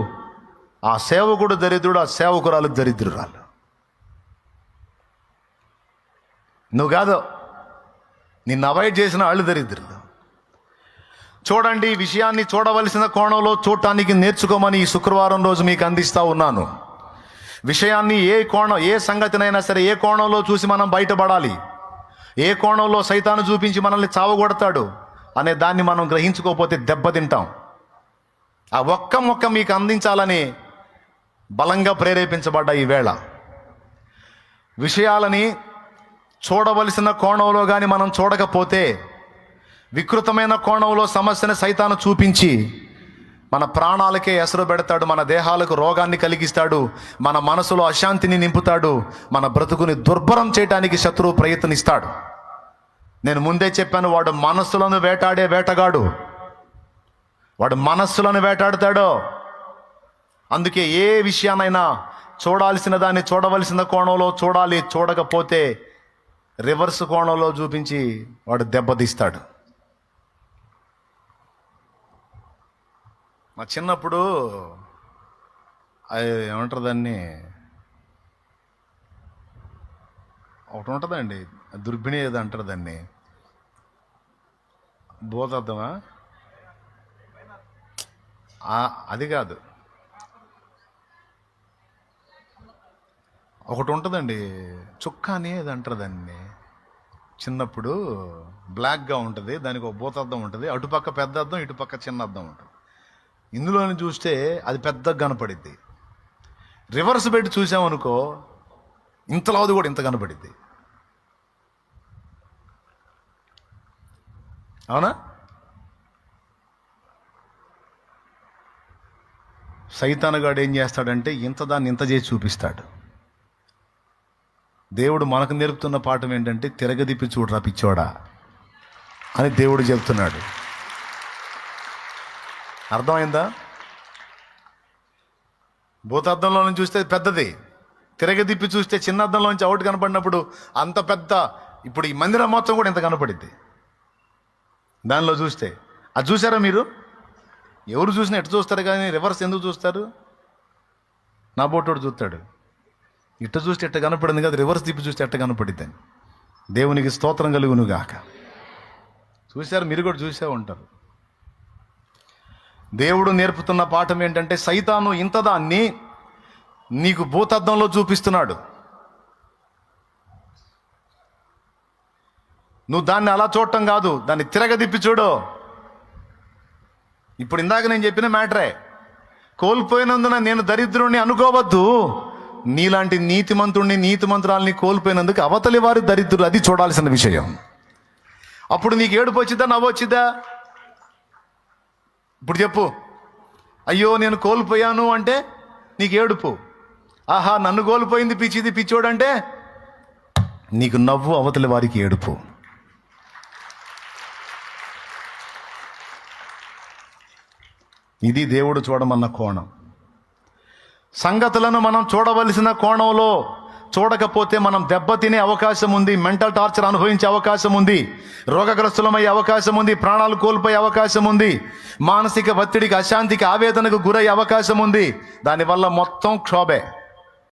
ఆ సేవకుడు దరిద్రుడు, ఆ సేవకురాలు దరిద్రురాలు. నువ్వు కాదు, నిన్ను అవాయిడ్ చేసిన వాళ్ళు దరిద్రులు. చూడండి, ఈ విషయాన్ని చూడవలసిన కోణంలో చూడటానికి నేర్చుకోమని ఈ శుక్రవారం రోజు మీకు అందిస్తూ ఉన్నాను. విషయాన్ని ఏ సంగతినైనా సరే ఏ కోణంలో చూసి మనం బయటపడాలి, ఏ కోణంలో సైతాను చూపించి మనల్ని చావగొడతాడు అనే దాన్ని మనం గ్రహించుకోకపోతే దెబ్బతింటాం. ఆ ఒక్క మొక్క మీకు అందించాలని బలంగా ప్రేరేపించబడ్డ ఈ వేళ విషయాలని చూడవలసిన కోణంలో కానీ మనం చూడకపోతే, వికృతమైన కోణంలో సమస్యను సైతాను చూపించి మన ప్రాణాలకే ఎసరు పెడతాడు, మన దేహాలకు రోగాన్ని కలిగిస్తాడు, మన మనసులో అశాంతిని నింపుతాడు, మన బ్రతుకుని దుర్భరం చేయడానికి శత్రువు ప్రయత్నిస్తాడు. నేను ముందే చెప్పాను, వాడు మనస్సులను వేటాడే వేటగాడు, వాడు మనస్సులను వేటాడుతాడో. అందుకే ఏ విషయానైనా చూడాల్సిన దాన్ని చూడవలసిన కోణంలో చూడాలి, చూడకపోతే రివర్స్ కోణంలో చూపించి వాడు దెబ్బతీస్తాడు. మా చిన్నప్పుడు అది ఏమంటారు దాన్ని, ఒకటి ఉంటుందండి, దుర్బిణి ఏదో అంటారు దాన్ని, బోధర్థమా? అది కాదు, ఒకటి ఉంటుందండి, చుక్క అని ఏది అంటారు దాన్ని. చిన్నప్పుడు బ్లాక్గా ఉంటుంది, దానికి ఒక భూతార్థం ఉంటుంది, అటుపక్క పెద్ద అర్థం, ఇటుపక్క చిన్న అర్థం ఉంటుంది. ఇందులోని చూస్తే అది పెద్దగా కనపడిద్ది. రివర్స్ పెట్టి చూసామనుకో ఇంతలాది కూడా ఇంత కనపడిద్ది. అవునా? సైతానుగాడు ఏం చేస్తాడంటే దాన్ని ఇంత చేసి చూపిస్తాడు. దేవుడు మనకు నేర్పుతున్న పాఠం ఏంటంటే, తిరగదిప్పి చూడరా పిచ్చోడా అని దేవుడు చెప్తున్నాడు. అర్థమైందా? భూతార్థంలో నుంచి చూస్తే పెద్దది, తిరగదిప్పి చూస్తే చిన్న అర్థంలో నుంచి అవుట్ కనపడినప్పుడు అంత పెద్ద, ఇప్పుడు ఈ మందిరం మొత్తం కూడా ఇంత కనపడిద్ది దానిలో చూస్తే. అది చూసారా మీరు? ఎవరు చూసినా ఎటు చూస్తారు, కానీ రివర్స్ ఎందుకు చూస్తారు? నా బోటోడు చూస్తాడు, ఇట్ట చూస్తే ఎట్ట కనపడింది కదా, రివర్స్ తిప్పి చూస్తే ఎట్ట కనపడిద్దని. దేవునికి స్తోత్రం కలుగును గాక. చూశారు, మీరు కూడా చూసే ఉంటారు. దేవుడు నేర్పుతున్న పాఠం ఏంటంటే, సైతాను ఇంతదాన్ని నీకు భూతద్దంలో చూపిస్తున్నాడు. నువ్వు దాన్ని అలా చూడటం కాదు, దాన్ని తిరగదిప్పి చూడు. ఇప్పుడు ఇందాక నేను చెప్పిన మ్యాటరే, కోల్పోయినందున నేను దరిద్రుణ్ణి అనుకోవద్దు, నీలాంటి నీతిమంతురాల్ని కోల్పోయినందుకు అవతలి వారి దరిద్రులు, అది చూడాల్సిన విషయం. అప్పుడు నీకు ఏడుపు వచ్చిద్దా, నవ్వు వచ్చిద్దా? ఇప్పుడు చెప్పు, అయ్యో నేను కోల్పోయాను అంటే నీకు ఏడుపు. ఆహా నన్ను కోల్పోయింది పిచ్చిది పిచ్చోడంటే నీకు నవ్వు, అవతలి వారికి ఏడుపు. ఇది దేవుడు చూడమన్న కోణం. సంగతులను మనం చూడవలసిన కోణంలో చూడకపోతే మనం దెబ్బతినే అవకాశం ఉంది, మెంటల్ టార్చర్ అనుభవించే అవకాశం ఉంది, రోగగ్రస్తులమయ్యే అవకాశం ఉంది, ప్రాణాలు కోల్పోయే అవకాశం ఉంది, మానసిక ఒత్తిడికి, అశాంతికి, ఆవేదనకు గురయ్యే అవకాశం ఉంది. దానివల్ల మొత్తం క్షోభే.